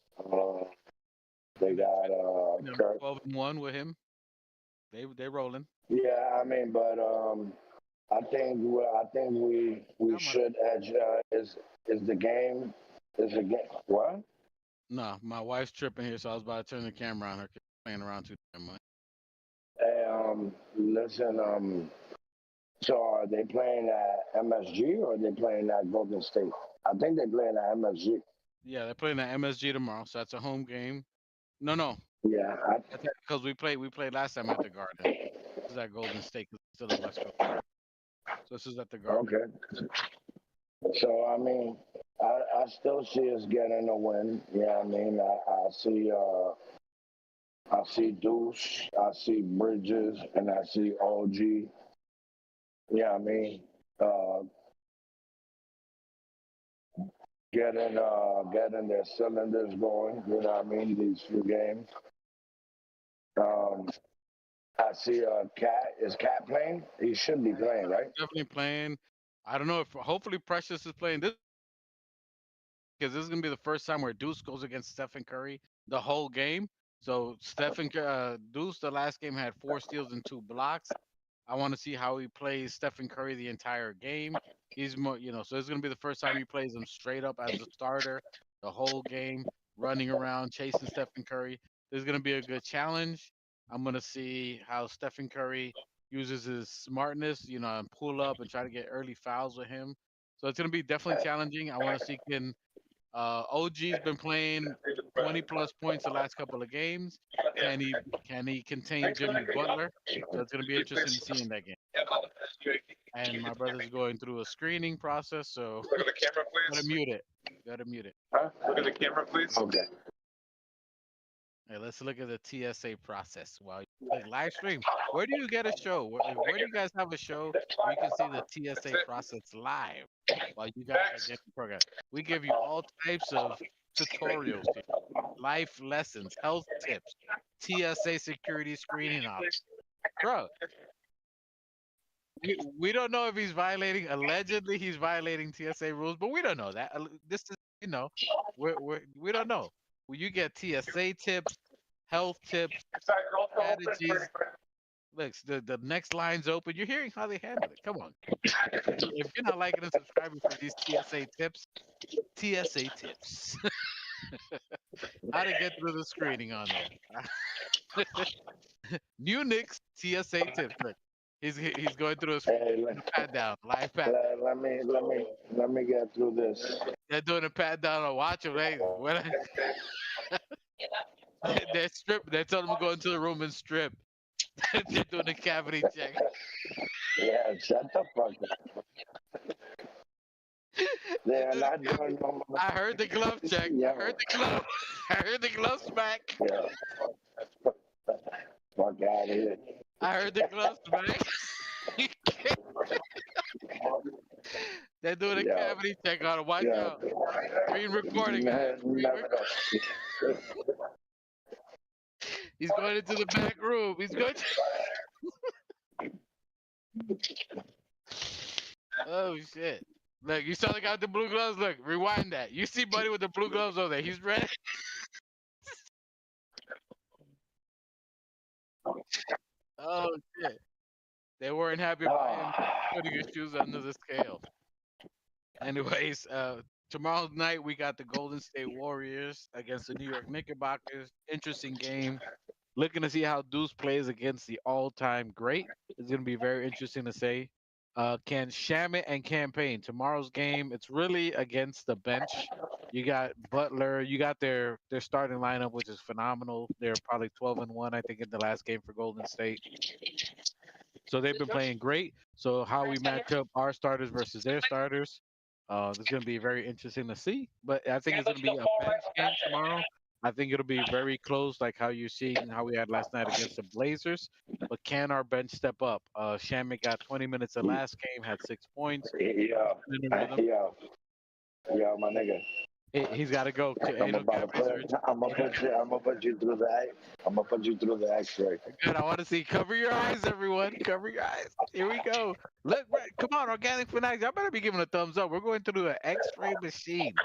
They got Kirk. 12-1 with him. They rolling. Yeah, I mean, but I think we should edge. Is the game? Is the game what? No, my wife's tripping here, so I was about to turn the camera on her. Playing around too damn much. Hey, listen. So are they playing at MSG or are they playing at Golden State? I think they're playing at MSG. Yeah, they're playing at MSG tomorrow, so that's a home game. No. Yeah, because we played last time at the Garden. This is at Golden State, 'cause it's still in West Coast. So this is at the Garden. Okay. So I mean, I still see us getting a win. Yeah, I mean, I see Deuce, I see Bridges, and I see OG. Yeah, I mean, getting their cylinders going. You know what I mean? These few games. I see Cat. Is Cat playing? He should be playing, right? Definitely playing. I don't know if hopefully Precious is playing this because this is gonna be the first time where Deuce goes against Stephen Curry the whole game. So Deuce the last game had 4 steals and 2 blocks. I want to see how he plays Stephen Curry the entire game. He's more, so it's gonna be the first time he plays him straight up as a starter the whole game, running around chasing Stephen Curry. This is gonna be a good challenge. I'm gonna see how Stephen Curry uses his smartness, and pull up and try to get early fouls with him. So it's gonna be definitely challenging. I want to see OG's been playing 20 plus points the last couple of games. Can he contain Jimmy Butler? So it's gonna be interesting to see in that game. And my brother's going through a screening process, so Look at the camera, please. Gotta mute it. Huh? Look at the camera, please. Okay. Hey, let's look at the TSA process while you live stream. Where do you get a show? Where do you guys have a show where you can see the TSA process live while you guys are getting the program? We give you all types of tutorials here, life lessons, health tips, TSA security screening options. Bro, we don't know if he's violating. Allegedly, he's violating TSA rules, but we don't know that. This is, we don't know. Well, you get TSA tips, health tips, strategies. Look, the next line's open. You're hearing how they handle it. Come on. If you're not liking and subscribing for these TSA tips, how to get through the screening on there. New Knicks TSA tips. Look, he's going through a pat down, live pat. Let me get through this. They're doing a pat down on watch him. They're stripped. They told him to go into the room and strip. They're doing a cavity check. Yeah, shut the fuck up. They're not doing no more. I heard the glove check. Yeah. I heard the glove smack. Yeah. Fuck out of here. I heard the glove smack. They're doing a cavity check on him. Watch out. Screen recording. He's going into the back room. He's going Oh, shit. Look, you saw the guy with the blue gloves? Look, rewind that. You see Buddy with the blue gloves over there. He's ready. Oh shit. They weren't happy about him putting his shoes under the scale. Anyways, tomorrow night we got the Golden State Warriors against the New York Knickerbockers. Interesting game. Looking to see how Deuce plays against the all-time great. It's going to be very interesting to say. Can Shamit and Campaign tomorrow's game? It's really against the bench. You got Butler. You got their starting lineup, which is phenomenal. They're probably 12-1, I think, in the last game for Golden State. So they've been playing great. So how we match up our starters versus their starters, this is going to be very interesting to see. But I think it's going to be a bench game tomorrow. I think it'll be very close, like how you're seeing how we had last night against the Blazers. But can our bench step up? Shamit got 20 minutes the last game, had 6 points. Yo, my nigga. He's got to go. I'm Anal about to cavity put. surgery. I'm gonna put you through the. I'm gonna put you through the X-ray. Good. I want to see. Cover your eyes, everyone. Cover your eyes. Here we go. Look, come on, Organic Fanatics. Y'all better be giving a thumbs up. We're going through an X-ray machine.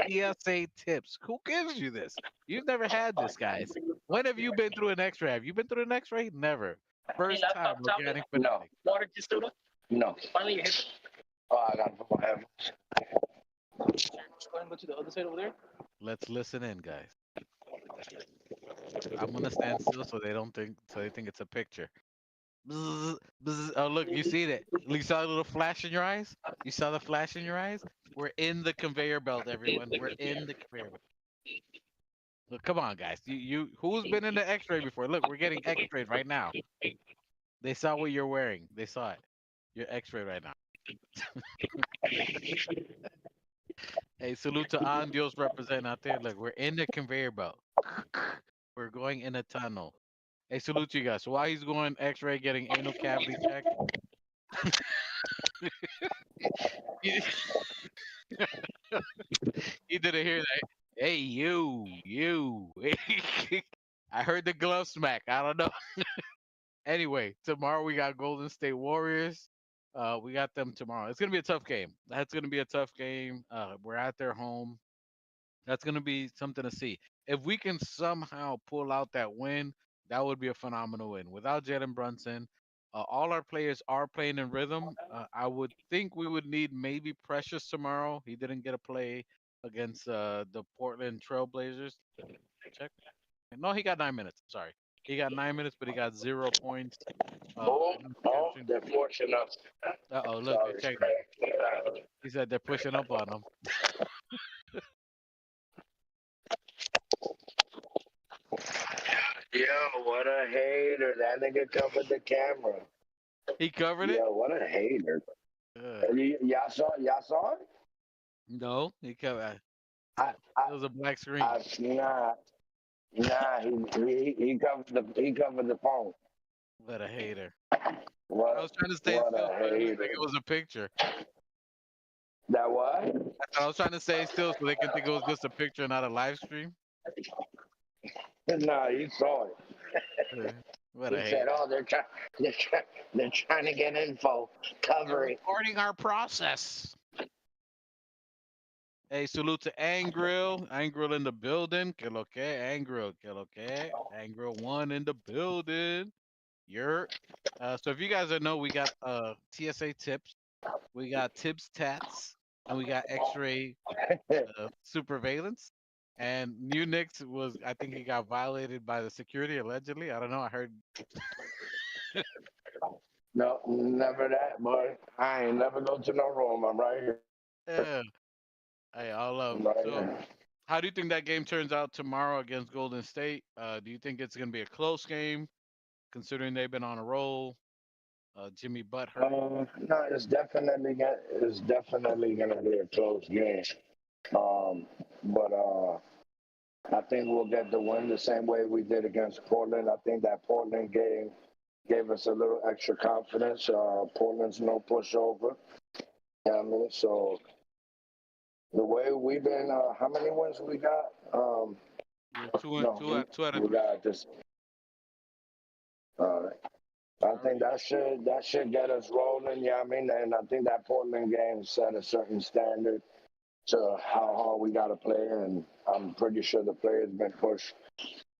PSA tips. Who gives you this? You've never had this, guys. When have you been through an X-ray? Have you been through an X-ray? Never. First time, Organic Fanatics. No. Oh, I gotta put my headphones. Go to the other side over there. Let's listen in, guys. I'm gonna stand still so they think it's a picture. Bzz, bzz. Oh, look, you see that? You saw a little flash in your eyes? You saw the flash in your eyes? We're in the conveyor belt, everyone. We're in the conveyor belt. Look, come on, guys. You who's been in the X-ray before? Look, we're getting X-rayed right now. They saw what you're wearing. They saw it. You're X-rayed right now. Hey, salute to Andios representing out there. Look, we're in the conveyor belt. We're going in a tunnel. Hey, salute to you guys. So while he's going X-ray, getting anal cavity check. You didn't hear that. Hey, you. I heard the glove smack. I don't know. Anyway, tomorrow we got Golden State Warriors. We got them tomorrow. It's gonna be a tough game. That's gonna be a tough game. We're at their home. That's gonna be something to see. If we can somehow pull out that win, that would be a phenomenal win. Without Jalen Brunson, all our players are playing in rhythm. I would think we would need maybe Precious tomorrow. He didn't get a play against the Portland Trailblazers. Check. No, he got 9 minutes. Sorry, he got 9 minutes, but he got 0 points. They're forcing us. Uh-oh, look, check that. He said they're pushing up on him. Yo, what a hater. That nigga covered the camera. He covered it? Yo, what a hater. Y'all saw it? No, he covered it was a black screen. Nah, he covered the phone. What a hater. What, I was trying to stay still, so it looked like it was a picture. That what? I was trying to stay still so they could think it was just a picture, not a live stream. Nah, you saw it. What a He hater. said, "Oh, they're trying to get info, cover it." Recording our process. Hey, salute to Angrill. Angrill in the building. Que lo que? Angrill. Que lo que? Angrill 1 in the building. So if you guys don't know, we got TSA tips, we got Tibbs tats, and we got X-ray surveillance. And New Knicks I think he got violated by the security allegedly. I don't know. I heard. No, never that, boy. I ain't never go to no room. I'm right here. Yeah. Hey, all love. Right So, here. how do you think that game turns out tomorrow against Golden State? Do you think it's going to be a close game, considering they've been on a roll? Jimmy Butler. No, it's definitely gonna be a close game. But I think we'll get the win the same way we did against Portland. I think that Portland game gave us a little extra confidence. Portland's no pushover. You know what I mean? So the way we've been, how many wins we got? Two out of we three. got this. I think that should get us rolling. Yeah, I mean, and I think that Portland game set a certain standard to how hard we got to play, and I'm pretty sure the players been pushed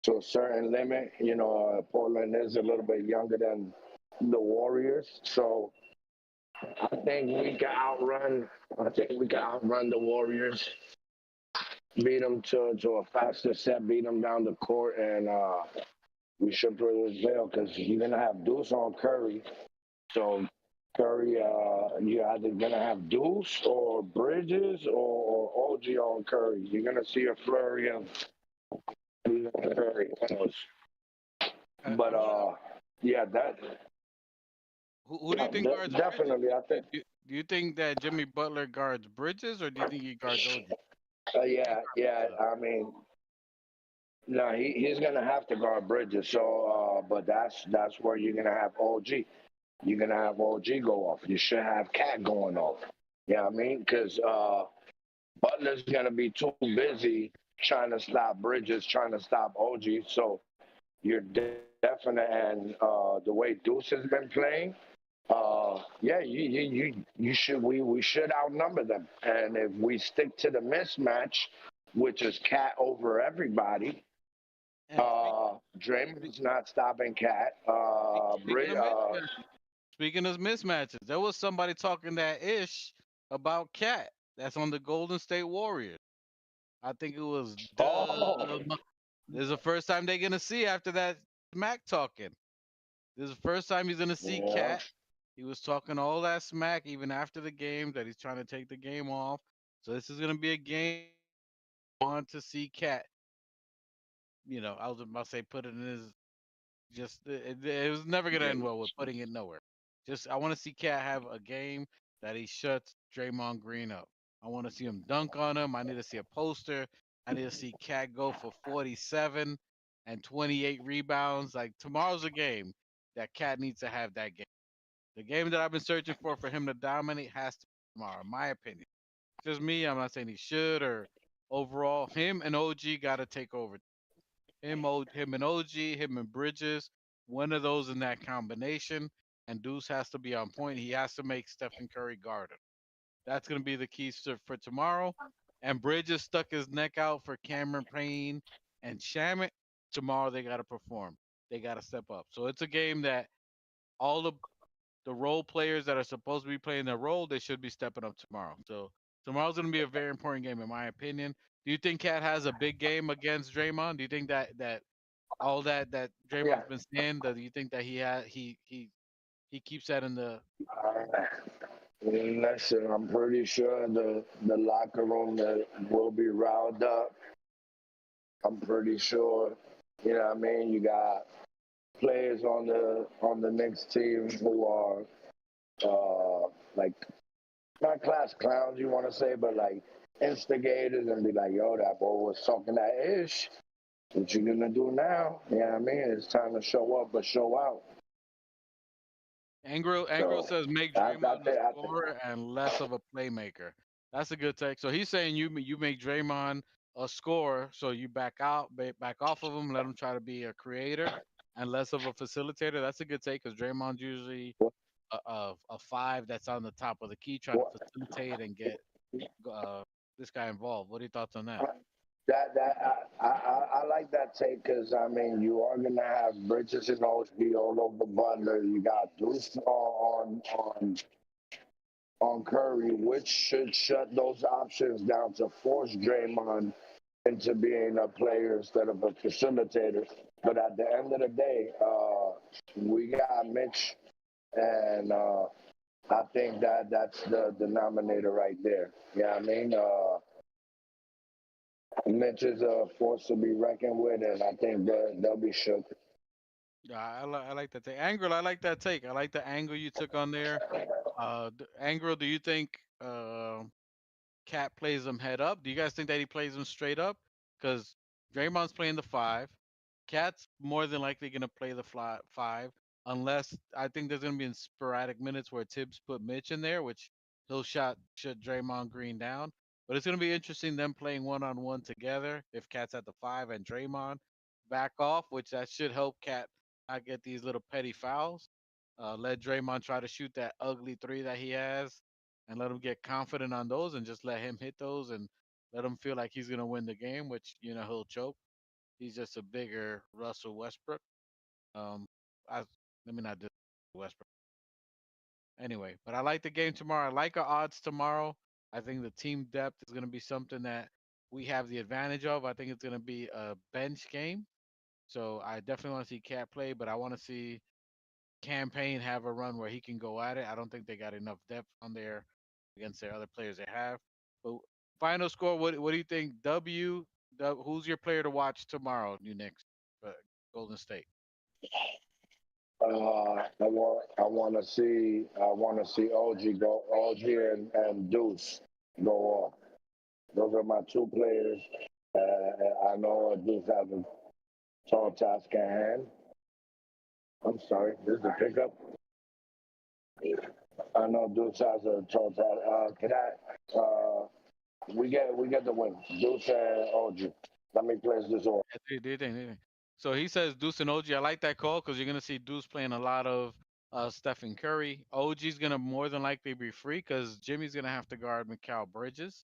to a certain limit. You know, Portland is a little bit younger than the Warriors. So I think we can outrun. I think we can outrun the Warriors, beat them to a faster set, beat them down the court, and we should prevail because you're gonna have Deuce on Curry. So Curry, you're either gonna have Deuce or Bridges or OG on Curry. You're gonna see a flurry of Curry. But yeah, that Who do you think guards Bridges? definitely. I think Do you think that Jimmy Butler guards Bridges, or do you think he guards OG? yeah, yeah. I mean, no, he's gonna have to guard Bridges. So, but that's where you're gonna have OG. You're gonna have OG go off. You should have Cat going off. Yeah, I mean, because Butler's gonna be too busy trying to stop Bridges, trying to stop OG. So you're definite, and the way Deuce has been playing, yeah, you should we should outnumber them. And if we stick to the mismatch, which is Cat over everybody, And Draymond's not stopping Cat. speaking of mismatches, speaking of mismatches, there was somebody talking that ish about Cat that's on the Golden State Warriors. I think it was Oh, This is the first time they're gonna see after that smack talking. This is the first time he's gonna see yeah. Cat. He was talking all that smack even after the game that he's trying to take the game off. So this is gonna be a game want to see Cat. I was about to say put it in his just it was never gonna end well with putting it nowhere. Just I want to see Cat have a game that he shuts Draymond Green up. I want to see him dunk on him. I need to see a poster. I need to see Cat go for 47 and 28 rebounds. Like tomorrow's a game that Cat needs to have that game. The game that I've been searching for him to dominate has to be tomorrow, in my opinion. Just me. I'm not saying he should or overall. Him and OG got to take over. Him and OG, him and Bridges, one of those in that combination. And Deuce has to be on point. He has to make Stephen Curry guard him. That's going to be the keys for tomorrow. And Bridges stuck his neck out for Cameron Payne and Shamit. Tomorrow they got to perform. They got to step up. So it's a game that all the role players that are supposed to be playing their role, they should be stepping up tomorrow. So tomorrow's going to be a very important game, in my opinion. Do you think Cat has a big game against Draymond? Do you think that all that Yeah. Draymond's been saying, do you think that he keeps that in the Listen, I'm pretty sure the locker room that will be riled up. I'm pretty sure. You know what I mean? You got players on the next team who are like not class clowns, you want to say, but like instigators and be like, yo, that boy was talking that ish. What you gonna do now? You know what I mean? It's time to show up, but show out. Angro So says make I Draymond the think scorer and less of a playmaker. That's a good take. So he's saying you make Draymond a scorer, so you back off of him, let him try to be a creator and less of a facilitator. That's a good take because Draymond's usually a five that's on the top of the key trying to facilitate and get uh, this guy involved. What are your thoughts on that? I like that take because I mean you are gonna have Bridges and Osby all over Butler. You got Deuce on Curry, which should shut those options down to force Draymond into being a player instead of a facilitator. But at the end of the day, we got Mitch, and I think that's the denominator right there. Yeah, I mean, Mitch is a force to be reckoned with, and I think they'll be shook. Yeah, I like that take. Angle, I like that take. I like the angle you took on there. Angle, do you think Cat plays him head up? Do you guys think that he plays him straight up? Because Draymond's playing the five. Cat's more than likely going to play the five, unless I think there's going to be in sporadic minutes where Tibbs put Mitch in there, which he'll shut Draymond Green down. But it's going to be interesting them playing one on one together if Cat's at the five and Draymond back off, which that should help Cat not get these little petty fouls. Let Draymond try to shoot that ugly three that he has and let him get confident on those and just let him hit those and let him feel like he's going to win the game, which, he'll choke. He's just a bigger Russell Westbrook. Um, I let me not do. Westbrook. Anyway, but I like the game tomorrow. I like our odds tomorrow. I think the team depth is going to be something that we have the advantage of. I think it's going to be a bench game. So I definitely want to see Cat play, but I want to see Campaign have a run where he can go at it. I don't think they got enough depth on there against their other players they have. But final score, what do you think? Who's your player to watch tomorrow, New Knicks, Golden State? I want to see OG and Deuce go off. Those are my two players. I know Deuce has a tall task at hand. I'm sorry, this is a pickup. I know Deuce has a tall task. We get the win. Deuce and OG. Let me place this order. So he says Deuce and OG. I like that call because you're gonna see Deuce playing a lot of Stephen Curry. OG's gonna more than likely be free because Jimmy's gonna have to guard Mikal Bridges,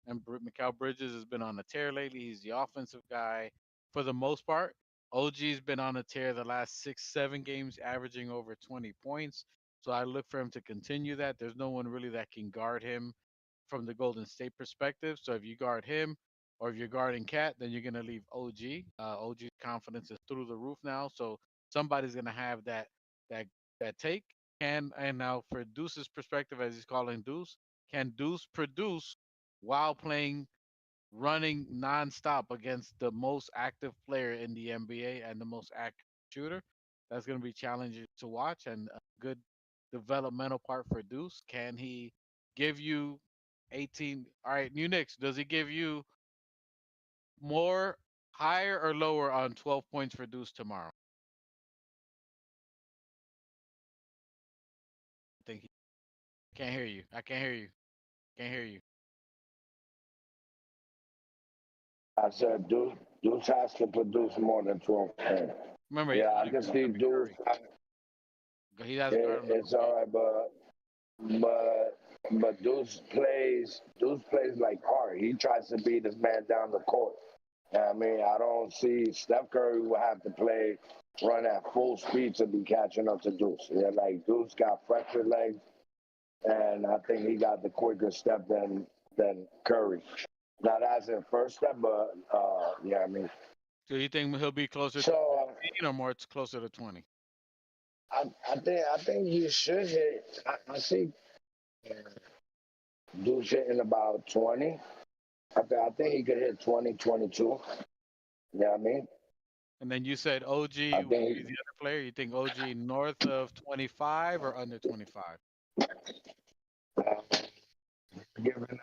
and Mikal Bridges has been on a tear lately. He's the offensive guy for the most part. OG's been on a tear the last 6, 7 games, averaging over 20 points. So I look for him to continue that. There's no one really that can guard him from the Golden State perspective. So if you guard him, or if you're guarding Cat, then you're gonna leave OG. OG's confidence is through the roof now, so somebody's gonna have that take. And now for Deuce's perspective, as he's calling Deuce, can Deuce produce while running nonstop against the most active player in the NBA and the most active shooter? That's gonna be challenging to watch and a good developmental part for Deuce. Can he give you 18? All right, New Knicks, does he give you more higher or lower on 12 points for Deuce tomorrow? I think he can't hear you. I can't hear you. Can't hear you. I said Deuce has to produce more than 12 points. Remember, Yeah, I can see Deuce. He hasn't guarded him. It's all right, but Deuce plays like hard. He tries to beat his man down the court. I mean, I don't see Steph Curry will have to run at full speed to be catching up to Deuce. Yeah, like Deuce got fresher legs, and I think he got the quicker step than Curry. Not as in first step, but yeah, I mean. So you think he'll be closer to 15 or more closer to 20? I think he should hit. I see Deuce hitting about 20. I think he could hit 20, 22. You know what I mean? And then you said OG is the other player. You think OG north of 25 or under 25? Given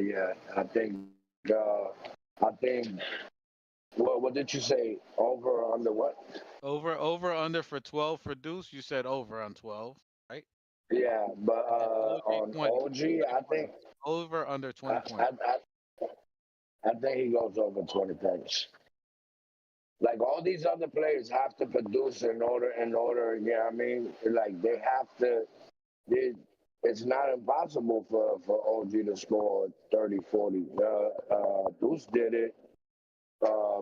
yeah, I think. What did you say? Over or under what? Over under for 12 for Deuce. You said over on 12, right? Yeah, but on 20. OG, I think over under 20 points. I think he goes over 20 points. Like all these other players have to produce in order. You know what I mean? Like they have to. It's not impossible for OG to score 30, 40. Deuce did it.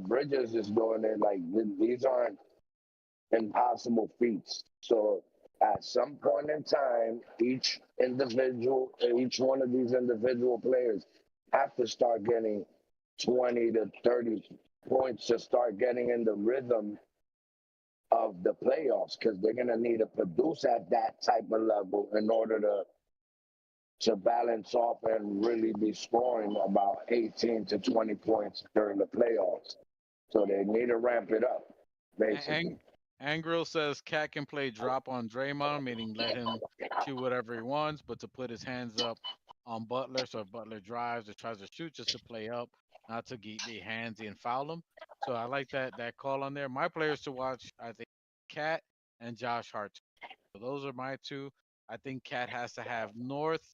Bridges is doing it. Like these aren't impossible feats. So at some point in time, each one of these individual players have to start getting 20 to 30 points to start getting in the rhythm of the playoffs, because they're going to need to produce at that type of level in order to balance off and really be scoring about 18 to 20 points during the playoffs. So they need to ramp it up, basically. Angrill says Cat can play drop on Draymond, meaning let him shoot whatever he wants, but to put his hands up on Butler. So if Butler drives or tries to shoot, just to play up, not to be handsy and foul him. So I like that call on there. My players to watch, I think Cat and Josh Hart. So those are my two. I think Cat has to have north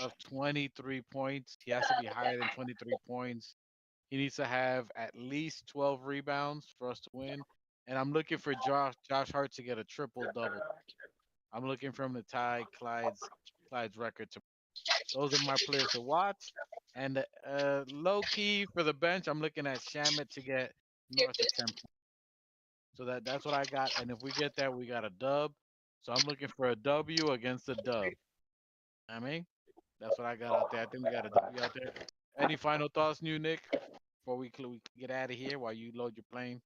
of 23 points. He has to be higher than 23 points. He needs to have at least 12 rebounds for us to win. And I'm looking for Josh Hart to get a triple double. I'm looking for him to tie Clyde's record. Those are my players to watch. And low key for the bench, I'm looking at Shamit to get north of 10 points. So that's what I got. And if we get that, we got a dub. So I'm looking for a W against a dub. I mean, that's what I got out there. I think we got a W out there. Any final thoughts, New Nick, before we get out of here while you load your plane?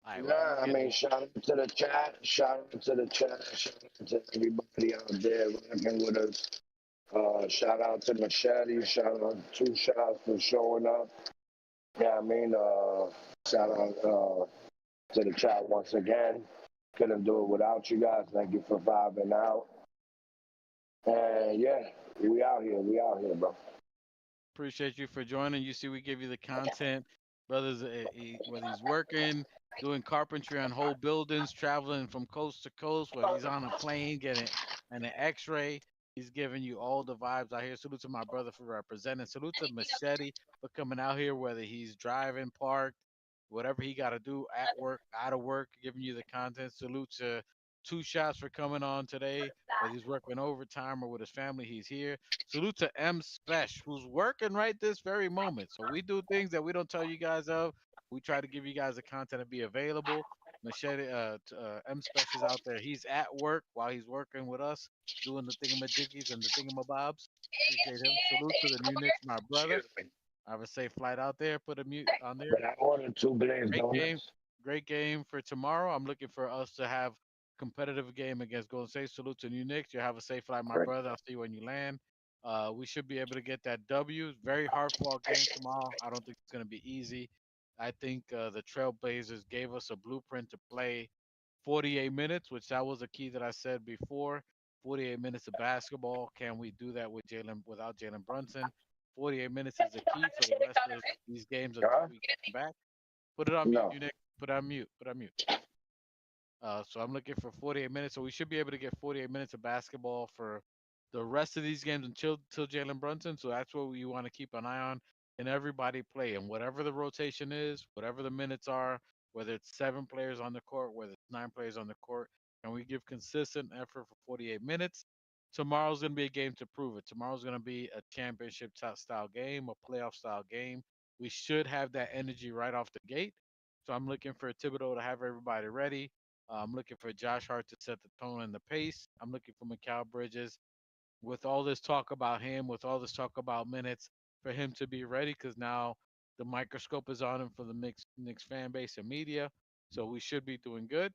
All right, Nah, I mean, shout out to the chat. Shout out to everybody out there rocking with us. Shout out to Machete. Shout out to Two Shots for showing up. Yeah, I mean, shout out to the chat once again. Couldn't do it without you guys. Thank you for vibing out. And yeah, we out here, bro. Appreciate you for joining. You see, we give you the content, brothers. Whether he's working, doing carpentry on whole buildings, traveling from coast to coast, whether he's on a plane getting an X-ray, he's giving you all the vibes out here. Salute to my brother for representing. Salute to Machete for coming out here, whether he's driving, parked, whatever he got to do at work, out of work, giving you the content. Salute to Two Shots for coming on today, whether he's working overtime or with his family, he's here. Salute to M Spesh, who's working right this very moment. So we do things that we don't tell you guys of. We try to give you guys the content to be available. Machete, M Spesh is out there. He's at work while he's working with us, doing the thingamajiggies and the thingamabobs. Appreciate him. Salute to the new Knicks, my brother. Have a safe flight out there. Put a mute on there. But I ordered 2 Blaze Great donuts. game. Great game for tomorrow. I'm looking for us to have competitive game against Golden State. Salute to New Knicks. You have a safe flight, my brother. I'll see you when you land. We should be able to get that W. Very hard fought game tomorrow. I don't think it's going to be easy. I think the Trailblazers gave us a blueprint to play 48 minutes, which that was a key that I said before. 48 minutes of basketball. Can we do that without Jalen Brunson? 48 minutes is the key for the rest of these games until we get back. Put it on mute, you Nick. Put it on mute. Put it on mute. So I'm looking for 48 minutes. So we should be able to get 48 minutes of basketball for the rest of these games until Jalen Brunson. So that's what we want to keep an eye on. And everybody play. And whatever the rotation is, whatever the minutes are, whether it's 7 players on the court, whether it's 9 players on the court, and we give consistent effort for 48 minutes. Tomorrow's going to be a game to prove it. Tomorrow's going to be a championship style game, a playoff style game. We should have that energy right off the gate. So I'm looking for Thibodeau to have everybody ready. I'm looking for Josh Hart to set the tone and the pace. I'm looking for Mikal Bridges, with all this talk about him, with all this talk about minutes, for him to be ready, because now the microscope is on him for the Knicks fan base and media. So we should be doing good.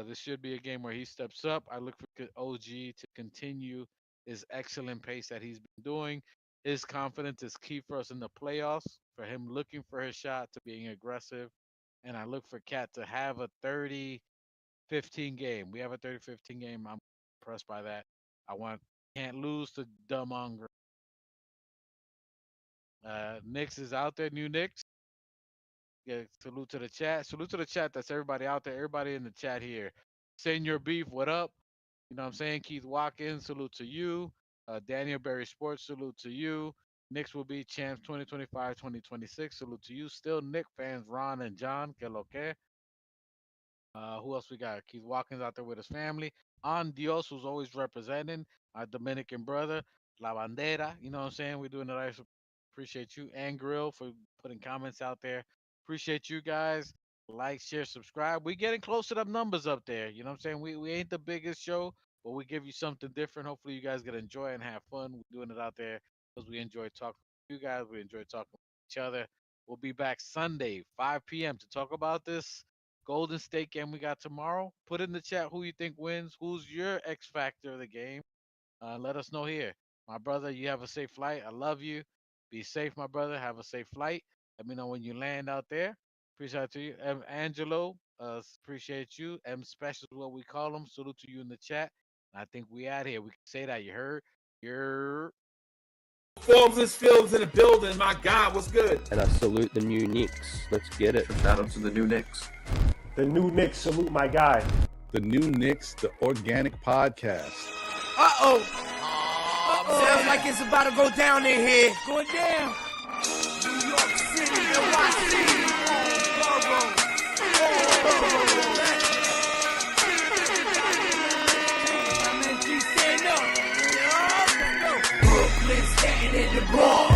This should be a game where he steps up. I look for OG to continue his excellent pace that he's been doing. His confidence is key for us in the playoffs, for him looking for his shot, to being aggressive. And I look for Cat to have a 30-15 game. We have a 30-15 game. I'm impressed by that. Can't lose to Dumb Unger. Knicks is out there, new Knicks. Yeah, salute to the chat. Salute to the chat. That's everybody out there. Everybody in the chat here. Senior Beef, what up? You know what I'm saying? Keith Watkins, salute to you. Daniel Berry Sports, salute to you. Knicks will be champs 2025-2026. Salute to you. Still Knick fans, Ron and John. Que lo que? Who else we got? Keith Watkins out there with his family. On Dios, who's always representing. Our Dominican brother. La Bandera. You know what I'm saying? We're doing it. I appreciate you. And Grill for putting comments out there. Appreciate you guys. Like, share, subscribe. We're getting close to them numbers up there. You know what I'm saying? We ain't the biggest show, but we give you something different. Hopefully you guys get to enjoy and have fun. We're doing it out there because we enjoy talking with you guys. We enjoy talking with each other. We'll be back Sunday, 5 p.m. to talk about this Golden State game we got tomorrow. Put in the chat who you think wins. Who's your X factor of the game? Let us know here. My brother, you have a safe flight. I love you. Be safe, my brother. Have a safe flight. Let me know when you land out there. Appreciate to you. Angelo, appreciate you. M Special is what we call them. Salute to you in the chat. I think we out here. We can say that. You heard? You're... Forbes is Fields in the building. My God, what's good? And I salute the new Knicks. Let's get it. Shout out to the new Knicks. The new Knicks, salute my guy. The new Knicks, the organic podcast. Sounds like it's about to go down in here. Going down. New York City, NYC, Brooklyn, Staten in the Bronx.